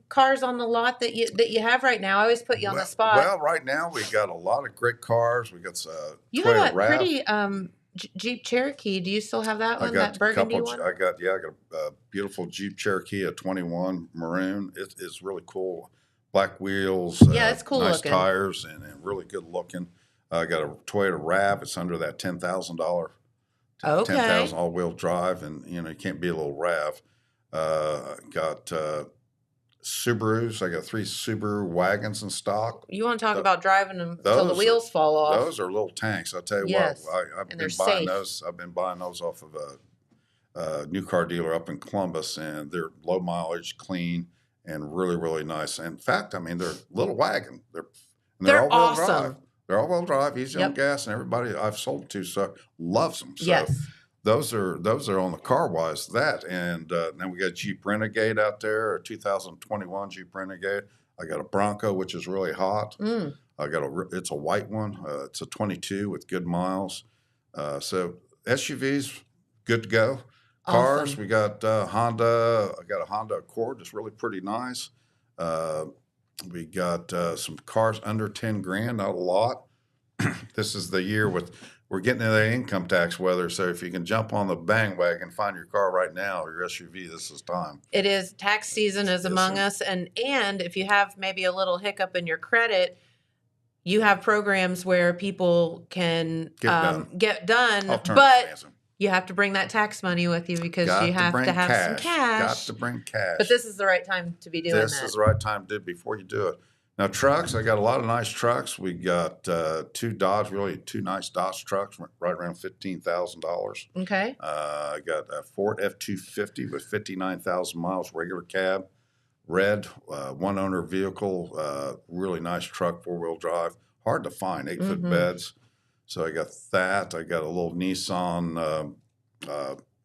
cars on the lot that you have right now. I always put you on the spot. Well, right now we got a lot of great cars. We got you have a pretty Jeep Cherokee. Do you still have that one? That burgundy one? I got a beautiful Jeep Cherokee, a 21 maroon. It is really cool. Black wheels. It's cool nice looking. Tires and really good looking. I got a Toyota RAV. It's under that $10,000. Okay. 10,000 all-wheel drive, and you can't be a little RAV. Got Subarus. I got 3 Subaru wagons in stock. You want to talk about driving them until the wheels fall off? Those are little tanks. I'll tell you what. I've been buying those. I've been buying those off of a new car dealer up in Columbus, and they're low mileage, clean, and really, really nice. In fact, they're a little wagon. They're all-wheel awesome. drive. They're all-wheel drive, easy on gas, and everybody I've sold to loves them. So those are on the car wise. That and then we got Jeep Renegade out there, a 2021 Jeep Renegade. I got a Bronco, which is really hot. Mm. It's a white one. It's a 22 with good miles. So SUVs, good to go. Cars, Awesome. we got Honda. I got a Honda Accord. It's really pretty nice. We got some cars under 10 grand, not a lot. This is the year we're getting into the income tax weather. So if you can jump on the bandwagon, find your car right now, or your SUV, this is time. It is tax season is among us. And if you have maybe a little hiccup in your credit, you have programs where people can get done, but financing. You have to bring that tax money with you because you have to have some cash. Got to bring cash. But this is the right time to be doing that. This is the right time to do it before you do it. Now, trucks, I got a lot of nice trucks. We got two nice Dodge trucks, right around $15,000. Okay. I got a Ford F-250 with 59,000 miles, regular cab, red, one-owner vehicle, really nice truck, four-wheel drive. Hard to find, 8-foot beds. So I got that. I got a little Nissan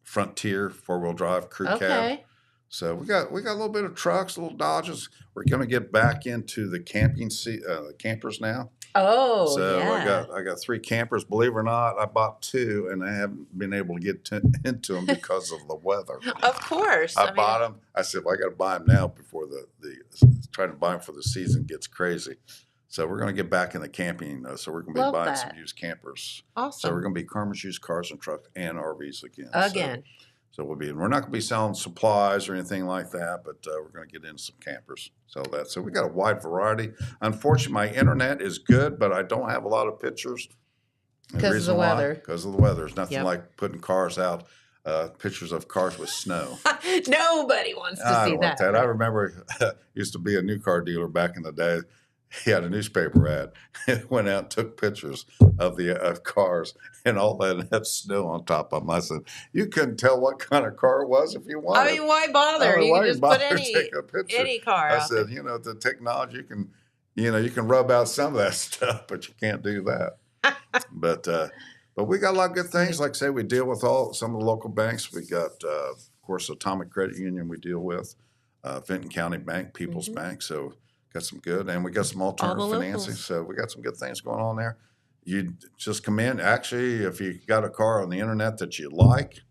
Frontier, four-wheel drive, crew cab. So we got a little bit of trucks, little Dodges. We're going to get back into the campers now. Oh, so yeah. I got 3 campers. Believe it or not, I bought 2, and I haven't been able to get into them because of the weather. Of course. I bought them. I said, well, I got to buy them now before trying to buy them for the season gets crazy. So we're going to get back in the camping. So we're going to be buying some used campers. Awesome. So we're going to be Carmen's Used Cars and Trucks and RVs again. So we're not going to be selling supplies or anything like that, but we're going to get into some campers. So we got a wide variety. Unfortunately, my internet is good, but I don't have a lot of pictures. Because of the weather. Because of the weather. There's nothing like putting cars out, pictures of cars with snow. Nobody wants to see that. I remember used to be a new car dealer back in the day. He had a newspaper ad. It went out and took pictures of the cars, and all that had snow on top of them. I said, you couldn't tell what kind of car it was if you wanted. I mean, why bother? You can just put any car out. I said, the technology you can rub out some of that stuff, but you can't do that. But we got a lot of good things. Like I say, we deal with some of the local banks. We got, of course, Atomic Credit Union we deal with, Vinton County Bank, People's Bank. So got some good, and we got some alternative financing. So we got some good things going on there. You just come in. Actually, if you got a car on the internet that you like,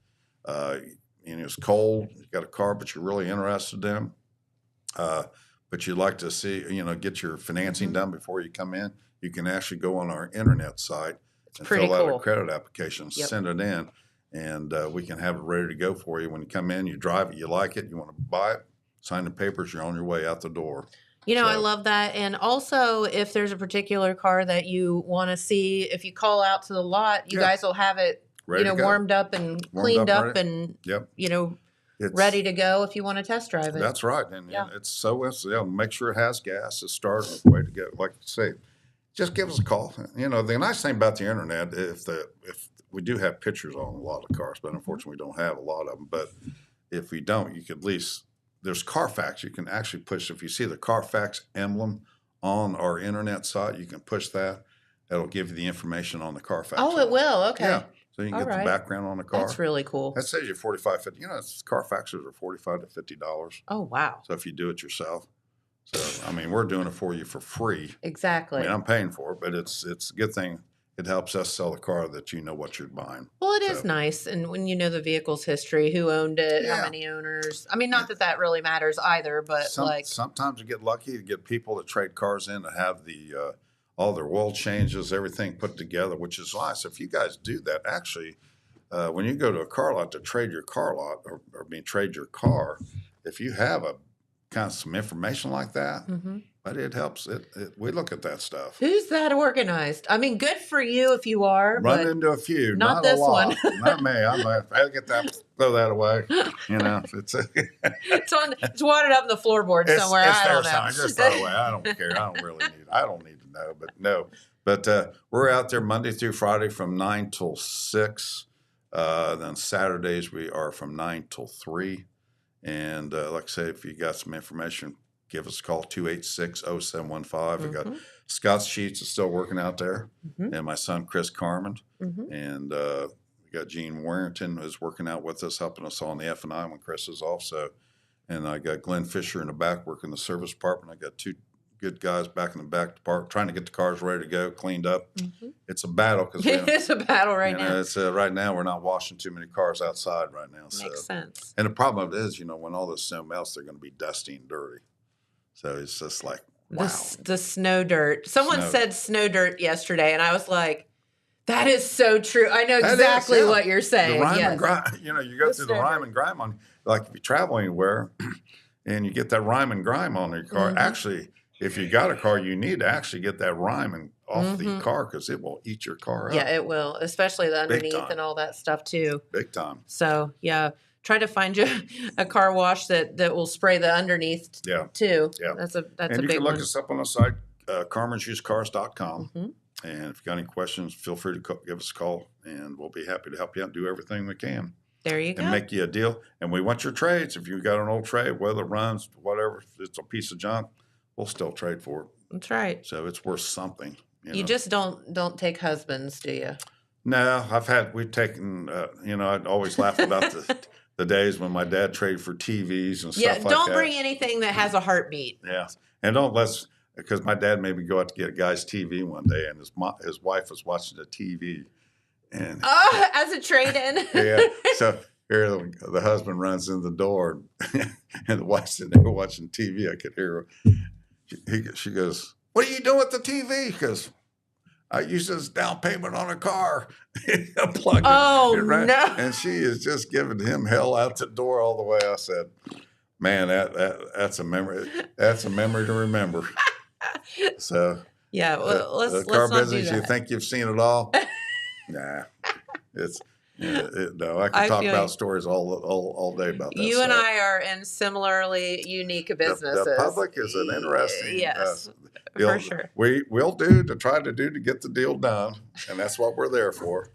it's cold, you got a car, but you're really interested in, but you'd like to see, get your financing done before you come in, you can actually go on our internet site and fill out a credit application, send it in, and we can have it ready to go for you. When you come in, you drive it, you like it, you want to buy it, sign the papers, you're on your way out the door. I love that. And also, if there's a particular car that you want to see, if you call out to the lot, you guys will have it, warmed up and cleaned up and, ready to go if you want to test drive it. That's right. And make sure it has gas. It's starting way to go. Like I say, just give us a call. The nice thing about the internet, if we do have pictures on a lot of cars, but unfortunately we don't have a lot of them. But if we don't, you could at least... There's Carfax. You can actually push, if you see the Carfax emblem on our internet site, you can push that. That'll give you the information on the Carfax. Oh, it will? Okay. Yeah. So you can get the background on the car. That's really cool. That saves you $45, $50. Carfaxes are $45 to $50. Oh, wow. So if you do it yourself. So, we're doing it for you for free. Exactly. I'm paying for it, but it's a good thing. It helps us sell the car that you know what you're buying. Well, it is nice. And when you know the vehicle's history, who owned it, how many owners. Not that really matters either, but sometimes you get lucky to get people that trade cars in to have all their oil changes, everything put together, which is nice. If you guys do that, actually, when you go to a car lot to trade your car trade your car, if you have some information like that, but it helps. We look at that stuff. Who's that organized? Good for you if you are. Run into a few, not this a lot. one. Not me. I get that. Throw that away. It's wadded up in the floorboard somewhere. I don't know. Just throw it away. I don't care. I don't need to know. But no. But we're out there Monday through Friday from 9 till 6. Then Saturdays we are from 9 till 3. And like I say, if you got some information, give us a call, 286-0715. We got Scott Sheets is still working out there, and my son, Chris Carman. And we got Gene Warrington who's working out with us, helping us on the F&I when Chris is off. And I got Glenn Fisher in the back working the service department. I got good guys back in the back park trying to get the cars ready to go, cleaned up. It's a battle because it's a battle right now. It's right now we're not washing too many cars outside right now. Makes sense. And the problem is, when all this snow melts, they're going to be dusty and dirty. So it's just like, wow. The snow dirt. Someone said snow dirt yesterday, and I was like, that is so true. I know exactly what you're saying. The rime and grime, you go through the rime and grime on, like if you travel anywhere and you get that rime and grime on your car. Actually, if you got a car, you need to actually get that rime off the car because it will eat your car up. Yeah, it will, especially the underneath and all that stuff too. Big time. So, yeah, try to find you a car wash that will spray the underneath too. Yeah. That's a big one. And you can look us up on the site, carmansusedcars.com. And if you got any questions, feel free to give us a call, and we'll be happy to help you out and do everything we can. There you go. And make you a deal. And we want your trades. If you got an old trade, whether it runs, whatever, if it's a piece of junk, we'll still trade for it. That's right. So it's worth something. You just don't take husbands, do you? No, we've taken, I'd always laugh about the days when my dad traded for TVs and stuff like that. Yeah, don't bring anything that has a heartbeat. Yeah. And because my dad made me go out to get a guy's TV one day, and his wife was watching the TV. And as a trade-in. Yeah. So here the husband runs in the door, and the wife's sitting there watching TV. I could hear her. She goes, "What are you doing with the TV?" Because I used it as down payment on a car. No. And she is just giving him hell out the door all the way. I said, "Man, that's a memory. That's a memory to remember." So yeah, well, let's car not business. do that. You think you've seen it all? Nah, no. I can talk about stories all day about that. You and I are in similarly unique businesses. The public is an interesting. Yes, for sure. We'll try to get the deal done, and that's what we're there for,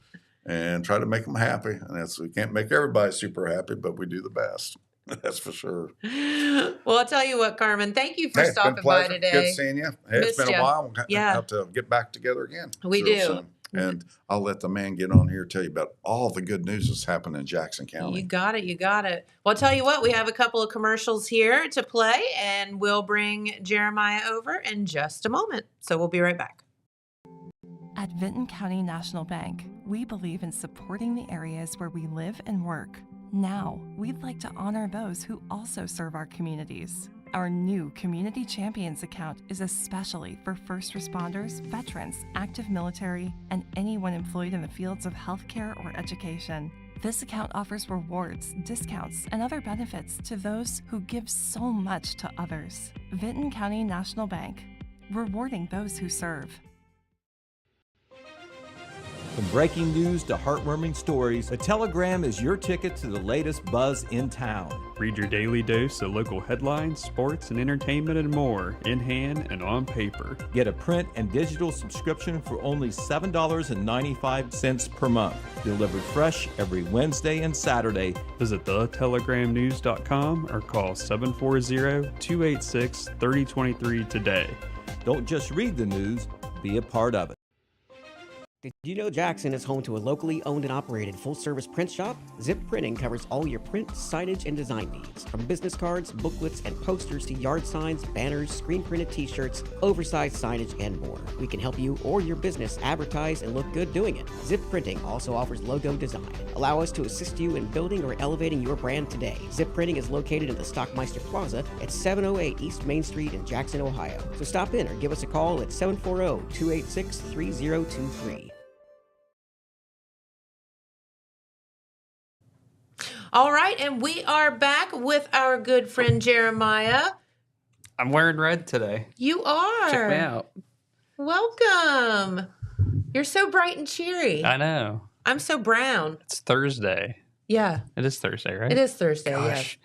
and try to make them happy. And we can't make everybody super happy, but we do the best. That's for sure. Well, I'll tell you what, Carman, thank you for stopping by today. Good seeing you. Hey, it's been a while. We'll have to get back together again. We do. Soon. And I'll let the man get on here and tell you about all the good news that's happening in Jackson County. You got it. Well, I'll tell you what, we have a couple of commercials here to play, and we'll bring Jeremiah over in just a moment. So we'll be right back. At Vinton County National Bank, we believe in supporting the areas where we live and work. Now, we'd like to honor those who also serve our communities. Our new Community Champions account is especially for first responders, veterans, active military, and anyone employed in the fields of healthcare or education. This account offers rewards, discounts, and other benefits to those who give so much to others. Vinton County National Bank, rewarding those who serve. From breaking news to heartwarming stories, the Telegram is your ticket to the latest buzz in town. Read your daily dose of local headlines, sports, and entertainment and more, in hand and on paper. Get a print and digital subscription for only $7.95 per month. Delivered fresh every Wednesday and Saturday. Visit thettelegramnews.com or call 740-286-3023 today. Don't just read the news, be a part of it. Did you know Jackson is home to a locally owned and operated full-service print shop? Zip Printing covers all your print, signage, and design needs. From business cards, booklets, and posters to yard signs, banners, screen-printed t-shirts, oversized signage, and more. We can help you or your business advertise and look good doing it. Zip Printing also offers logo design. Allow us to assist you in building or elevating your brand today. Zip Printing is located in the Stockmeister Plaza at 708 East Main Street in Jackson, Ohio. So stop in or give us a call at 740-286-3023. All right, and we are back with our good friend Jeremiah. I'm wearing red today. You are. Check me out. Welcome. You're so bright and cheery. I know. I'm so brown. It's Thursday. Yeah. It is Thursday, right? It is Thursday, yes.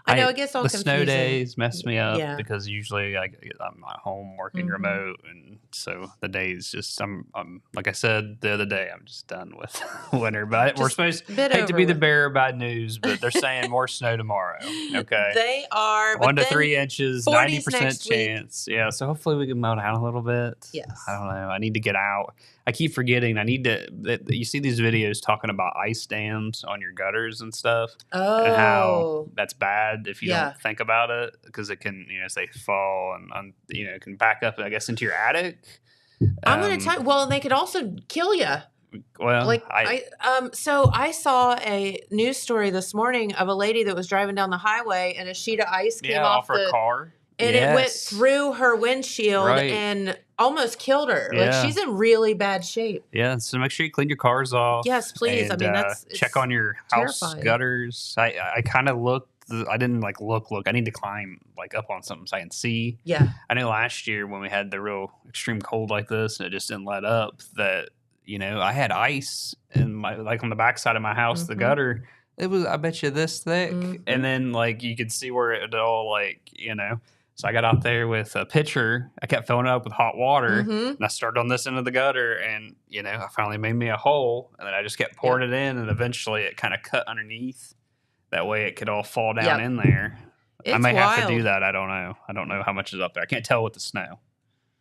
I know, it gets all confusing. The snow days mess me up because usually I'm at home working remote, and so the days just I'm like I said the other day, I'm just done with winter. But we're supposed hate to be the bearer of bad news, but they're saying more snow tomorrow. Okay, they are 1 to 3 inches, 90% chance. Yeah, so hopefully we can melt out a little bit. Yes, I don't know. I need to get out. I keep forgetting. I need to. You see these videos talking about ice dams on your gutters and stuff, and how that's bad. bad if you don't think about it, because it can, as they fall and it can back up, I guess, into your attic. I'm going to tell you. Well, they could also kill you. Well, so I saw a news story this morning of a lady that was driving down the highway and a sheet of ice came off her car. And it went through her windshield and almost killed her. Yeah. Like, she's in really bad shape. Yeah, so make sure you clean your cars off. Yes, please. And, I mean, check on your house gutters. I kind of looked. I didn't look. I need to climb up on something so I can see. Yeah. I know last year when we had the real extreme cold like this and it just didn't let up, that I had ice in my on the backside of my house, the gutter. It was, I bet you, this thick, and then you could see where it all So I got out there with a pitcher. I kept filling it up with hot water, and I started on this end of the gutter, and I finally made me a hole, and then I just kept pouring it in, and eventually it kind of cut underneath. That way it could all fall down in there. I may have to do that. I don't know. I don't know how much is up there. I can't tell with the snow.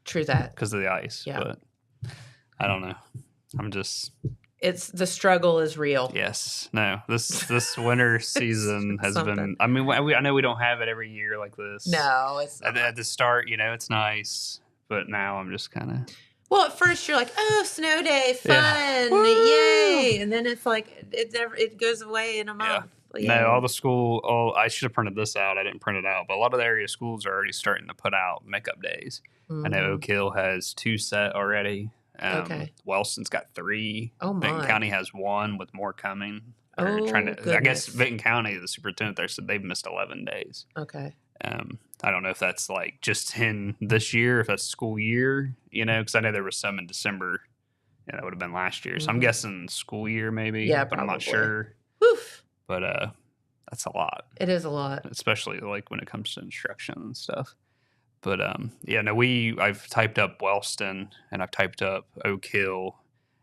True that. Because of the ice. Yeah. But I don't know. I'm just... the struggle is real. Yes. No. This winter season has been... I mean, I know we don't have it every year like this. No, it's not. At the start, it's nice. But now I'm just kind of... Well, at first you're like, oh, snow day, fun, yay. And then it's it goes away in a month. Yeah. No, all the school... I should have printed this out. I didn't print it out. But a lot of the area schools are already starting to put out makeup days. I know Oak Hill has 2 set already. Wellston's got 3. Benton County has 1 with more coming. I guess Benton County, the superintendent there, said they've missed 11 days. Okay. I don't know if that's just in this year, if that's school year, because I know there was some in December. Yeah, that would have been last year. So I'm guessing school year maybe. Yeah, but I'm not sure. Woof. But that's a lot. It is a lot. Especially when it comes to instruction and stuff. But I've typed up Wellston and I've typed up Oak Hill.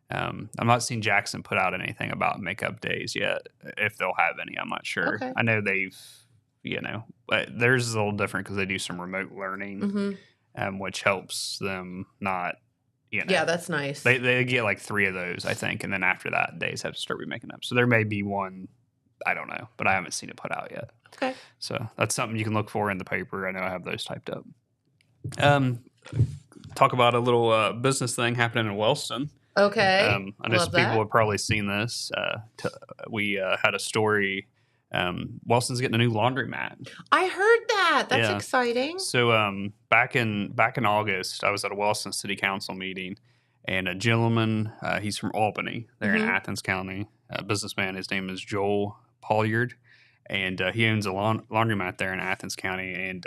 I'm not seeing Jackson put out anything about makeup days yet. If they'll have any, I'm not sure. Okay. I know they've, but theirs is a little different because they do some remote learning, which helps them not, Yeah, that's nice. They get 3 of those, I think, and then after that, days have to start remaking up. So there may be one, I don't know, but I haven't seen it put out yet. Okay. So that's something you can look for in the paper. I know I have those typed up. Talk about a little business thing happening in Wellston. Okay. I know some people have probably seen this. We had a story. Wellston's getting a new laundromat. I heard that. That's exciting. So back in August, I was at a Wellston City Council meeting, and a gentleman, he's from Albany, there in Athens County, a businessman. His name is Joel Pollard, and he owns a laundromat there in Athens County, and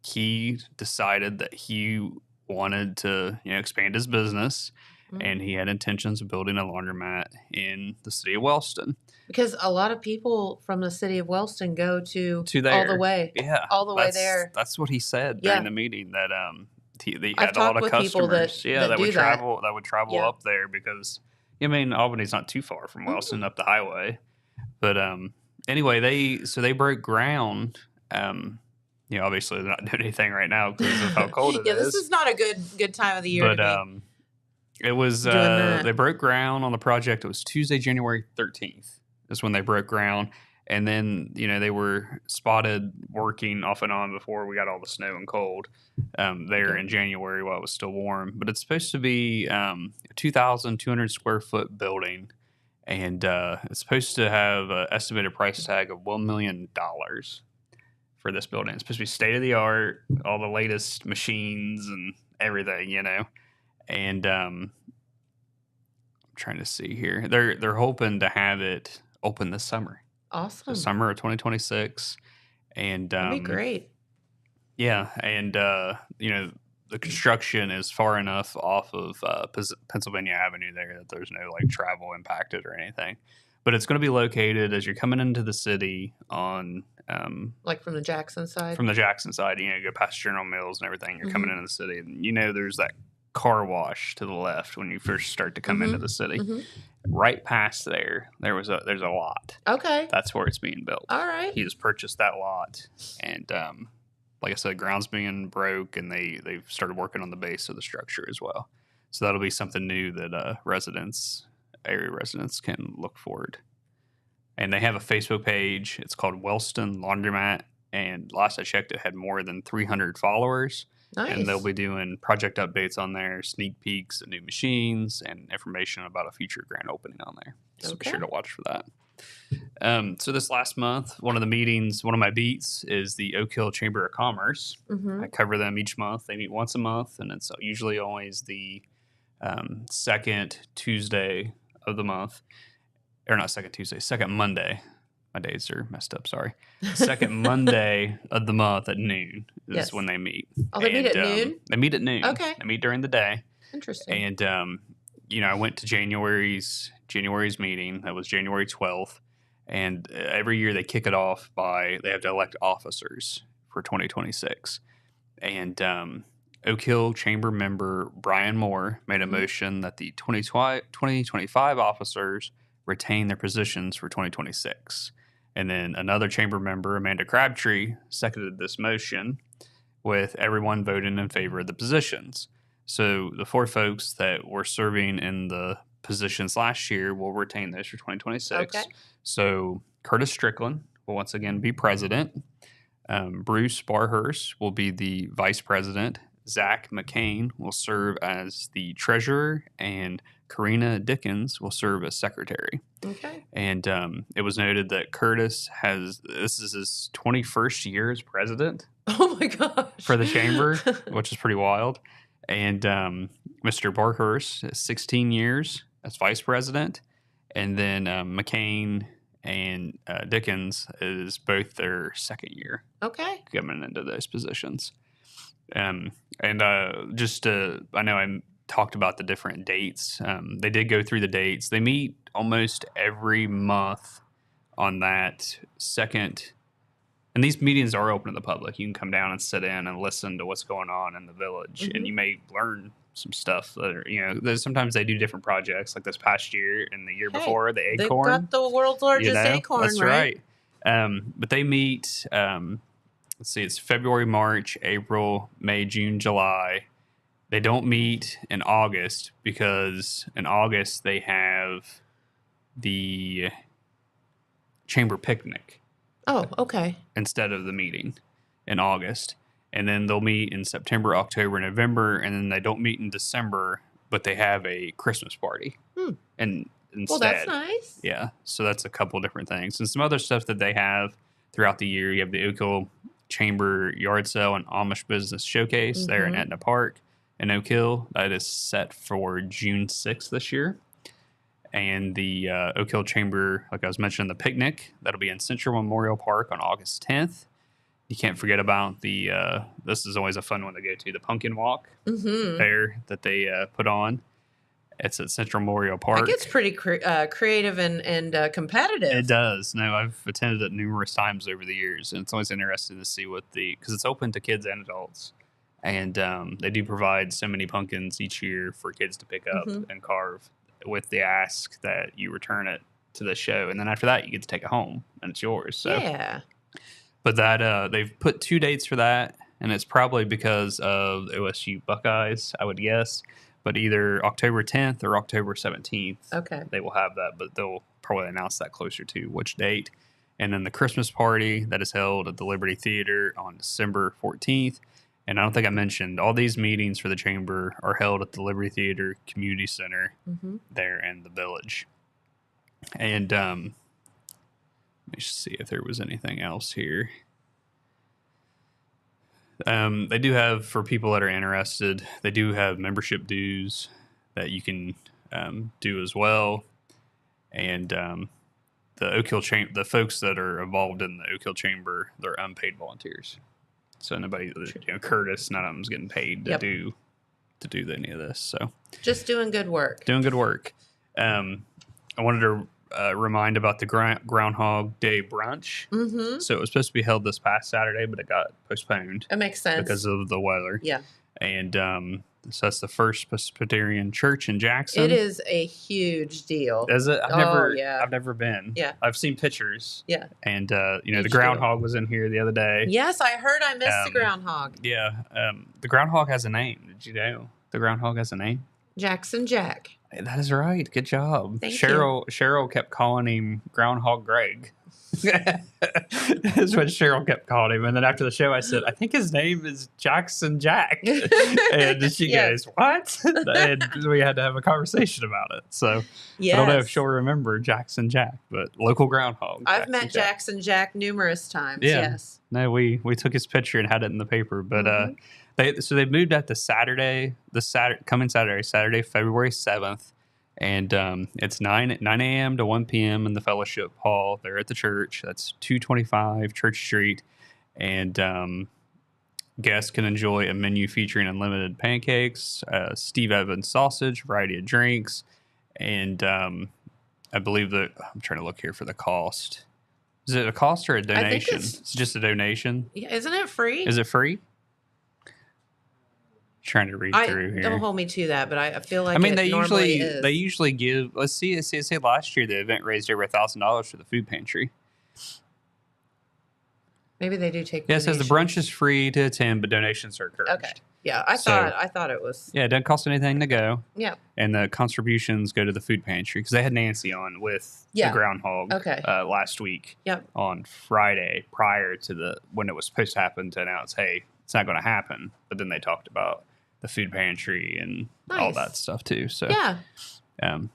he decided that he wanted to expand his business, and he had intentions of building a laundromat in the city of Wellston. Because a lot of people from the city of Wellston go to there. All the way. Yeah. All the way there. That's what he said during the meeting, that he had a lot of customers that would travel up there because, Albany's not too far from Wellston up the highway. But anyway, they broke ground. Obviously they're not doing anything right now because of how cold it is. Yeah, this is not a good time of the year. But it was they broke ground on the project. It was Tuesday, January 13th is when they broke ground, and then they were spotted working off and on before we got all the snow and cold there in January while it was still warm. But it's supposed to be a 2,200 square foot building, and it's supposed to have an estimated price tag of $1 million. For this building. It's supposed to be state of the art, all the latest machines and everything, And I'm trying to see here. They're hoping to have it open this summer. Awesome. The summer of 2026. And that'd be great. Yeah, and the construction is far enough off of Pennsylvania Avenue there that there's no travel impacted or anything. But it's going to be located as you're coming into the city on from the Jackson side? From the Jackson side, you go past General Mills and everything. You're coming into the city. And there's that car wash to the left when you first start to come into the city. Right past there's a lot. Okay. That's where it's being built. All right. He has purchased that lot. And like I said, ground's being broke, and they've started working on the base of the structure as well. So that'll be something new that area residents can look forward And they have a Facebook page. It's called Wellston Laundromat. And last I checked, it had more than 300 followers. Nice. And they'll be doing project updates on there, sneak peeks at new machines, and information about a future grand opening on there. So be sure to watch for that. So this last month, one of my beats is the Oak Hill Chamber of Commerce. I cover them each month. They meet once a month, and it's usually always the second Tuesday of the month. Or not second Tuesday, second Monday. My days are messed up, sorry. Second Monday of the month at noon is when they meet. Oh, they meet at noon? They meet at noon. Okay. They meet during the day. Interesting. And, I went to January's meeting. That was January 12th. And every year they kick it off they have to elect officers for 2026. And Oak Hill Chamber member Brian Moore made a motion that the 2025 officers retain their positions for 2026. And then another chamber member, Amanda Crabtree, seconded this motion with everyone voting in favor of the positions. So the 4 folks that were serving in the positions last year will retain those for 2026. Okay. So Curtis Strickland will once again be president. Bruce Barhurst will be the vice president. Zach McCain will serve as the treasurer, and Karina Dickens will serve as secretary. Okay. And it was noted that Curtis this is his 21st year as president. Oh my gosh. For the chamber, which is pretty wild. And Mr. Barhurst is 16 years as vice president. And then McCain and Dickens is both their second year. Okay. Coming into those positions. I know I talked about the different dates. They did go through the dates. They meet almost every month on that second. And these meetings are open to the public. You can come down and sit in and listen to what's going on in the village. And you may learn some stuff. Sometimes they do different projects, like this past year and the year before, the acorn. They've got the world's largest acorn, that's right? But they meet, let's see, it's February, March, April, May, June, July. They don't meet in August because in August they have the chamber picnic. Oh, okay. Instead of the meeting in August. And then they'll meet in September, October, November, and then they don't meet in December, but they have a Christmas party. And instead. Well, that's nice. Yeah. So that's a couple different things. And some other stuff that they have throughout the year. You have the Oak Hill Chamber Yard Sale and Amish Business Showcase there in Etna Park in Oak Hill. That is set for June 6th this year. And the Oak Hill Chamber, like I was mentioning, the picnic, that'll be in Central Memorial Park on August 10th. You can't forget about this is always a fun one to go to, the pumpkin walk there that they put on. It's at Central Memorial Park. It gets pretty creative and competitive. It does. No, I've attended it numerous times over the years, and it's always interesting to see because it's open to kids and adults. And they do provide so many pumpkins each year for kids to pick up and carve, with the ask that you return it to the show. And then after that, you get to take it home and it's yours. So. Yeah. But that they've put 2 dates for that, and it's probably because of the OSU Buckeyes, I would guess. But either October 10th or October 17th, they will have that, but they'll probably announce that closer to which date. And then the Christmas party that is held at the Liberty Theater on December 14th. And I don't think I mentioned, all these meetings for the chamber are held at the Liberty Theater Community Center there in the village. And let me see if there was anything else here. They do have, for people that are interested, they do have membership dues that you can do as well. And the Oak Hill the folks that are involved in the Oak Hill Chamber, they're unpaid volunteers. So nobody, Curtis, none of them's getting paid to do any of this. So just doing good work. Doing good work. I wanted to remind about the Groundhog Day brunch. So it was supposed to be held this past Saturday, but it got postponed. It makes sense because of the weather. Yeah. And so that's the First Presbyterian Church in Jackson. It is a huge deal. Is it? I've never been. Yeah. I've seen pictures. Yeah. And the groundhog was in here the other day. Yes, I heard. I missed the groundhog. Yeah. The groundhog has a name. Did you know the groundhog has a name? Jackson Jack. That is right. Good job. Thank Cheryl kept calling him Groundhog Greg. That's what Cheryl kept calling him. And then after the show, I said, I think his name is Jackson Jack. And she goes, what? And we had to have a conversation about it. So I don't know if she'll remember Jackson Jack, but local groundhog. I've met Jackson Jack numerous times. Yeah. Yes. No, we took his picture and had it in the paper. But they moved that to Saturday, coming Saturday, February 7th. And it's 9 a.m. to 1 p.m. in the fellowship hall there at the church. That's 225 Church Street. And guests can enjoy a menu featuring unlimited pancakes, Steve Evans sausage, variety of drinks. And I believe that I'm trying to look here for the cost. Is it a cost or a donation? It's just a donation. Yeah, isn't it free? Is it free? Trying to read through here. Don't hold me to that, but I feel like they usually give. Let's see. Say last year the event raised over $1,000 for the food pantry. Maybe they do take. Yeah, it says the brunch is free to attend, but donations are encouraged. Okay. Yeah, I thought it was. Yeah, it doesn't cost anything to go. Yeah. And the contributions go to the food pantry because they had Nancy on with the groundhog last week. Yep. On Friday prior to when it was supposed to happen to announce, hey, it's not going to happen. But then they talked about the food pantry and all that stuff too. So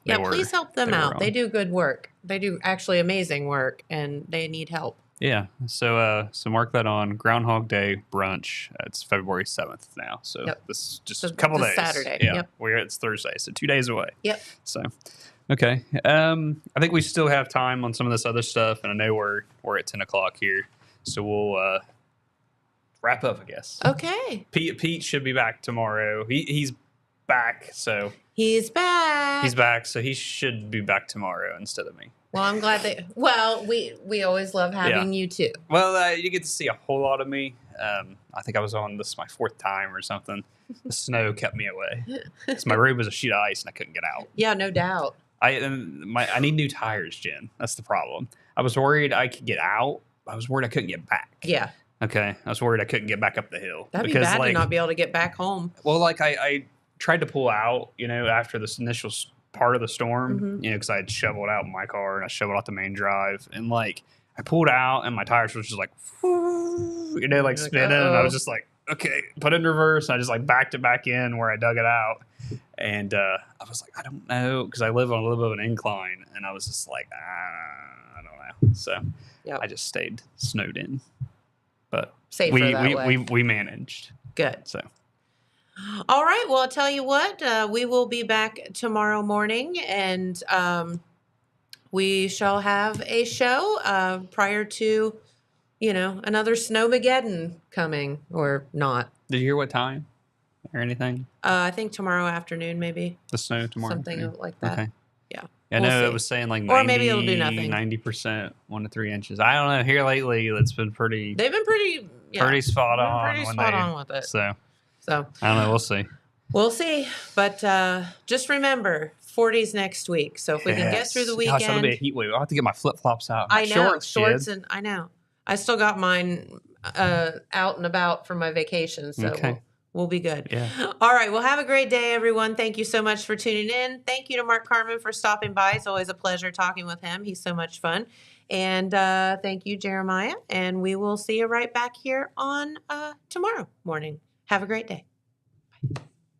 please help them out. They do good work. They do actually amazing work, and they need help. Yeah. So mark that on Groundhog Day brunch. It's February 7th now. So this is just a couple days. Saturday. Yeah. It's Thursday, so 2 days away. Yep. So okay. I think we still have time on some of this other stuff, and I know we're at 10 o'clock here, so we'll wrap up, I guess. Okay. Pete should be back tomorrow. He's back, so he's back, so he should be back tomorrow instead of me. Well, I'm glad that. Well, we always love having you too. Well, you get to see a whole lot of me. I think I was on this my 4th time or something. The snow kept me away. So my room was a sheet of ice and I couldn't get out. Yeah, no doubt. I need new tires, Jen. That's the problem. I was worried I could get out. I was worried I couldn't get back. Yeah. Okay. I was worried I couldn't get back up the hill. That'd be bad to not be able to get back home. Well, I tried to pull out, after this initial part of the storm, because I had shoveled out my car and I shoveled out the main drive. And I pulled out and my tires were just spinning. And I was just like, okay, put it in reverse. And I just backed it back in where I dug it out. And I was like, I don't know, because I live on a little bit of an incline. And I was just like, I don't know. So I just stayed snowed in. But we managed. Good. So. All right. Well, I'll tell you what, we will be back tomorrow morning, and we shall have a show prior to, another Snowmageddon coming or not. Did you hear what time or anything? I think tomorrow afternoon, maybe. The snow tomorrow. Something like that. Okay. Yeah. I know it was saying 90, or maybe it'll do nothing. 90%, 1 to 3 inches. I don't know. Here lately, it's been pretty. They've been pretty spot on. Pretty spot on with it. So I don't know. We'll see. We'll see. But just remember, 40s next week. So if we can get through the weekend. Gosh, that'll be a heat wave. I'll have to get my flip flops out. I know. Shorts and I know. I still got mine out and about for my vacation. So we'll be good. Yeah. All right. Well, have a great day, everyone. Thank you so much for tuning in. Thank you to Marc Carman for stopping by. It's always a pleasure talking with him. He's so much fun. And thank you, Jeremiah. And we will see you right back here on tomorrow morning. Have a great day.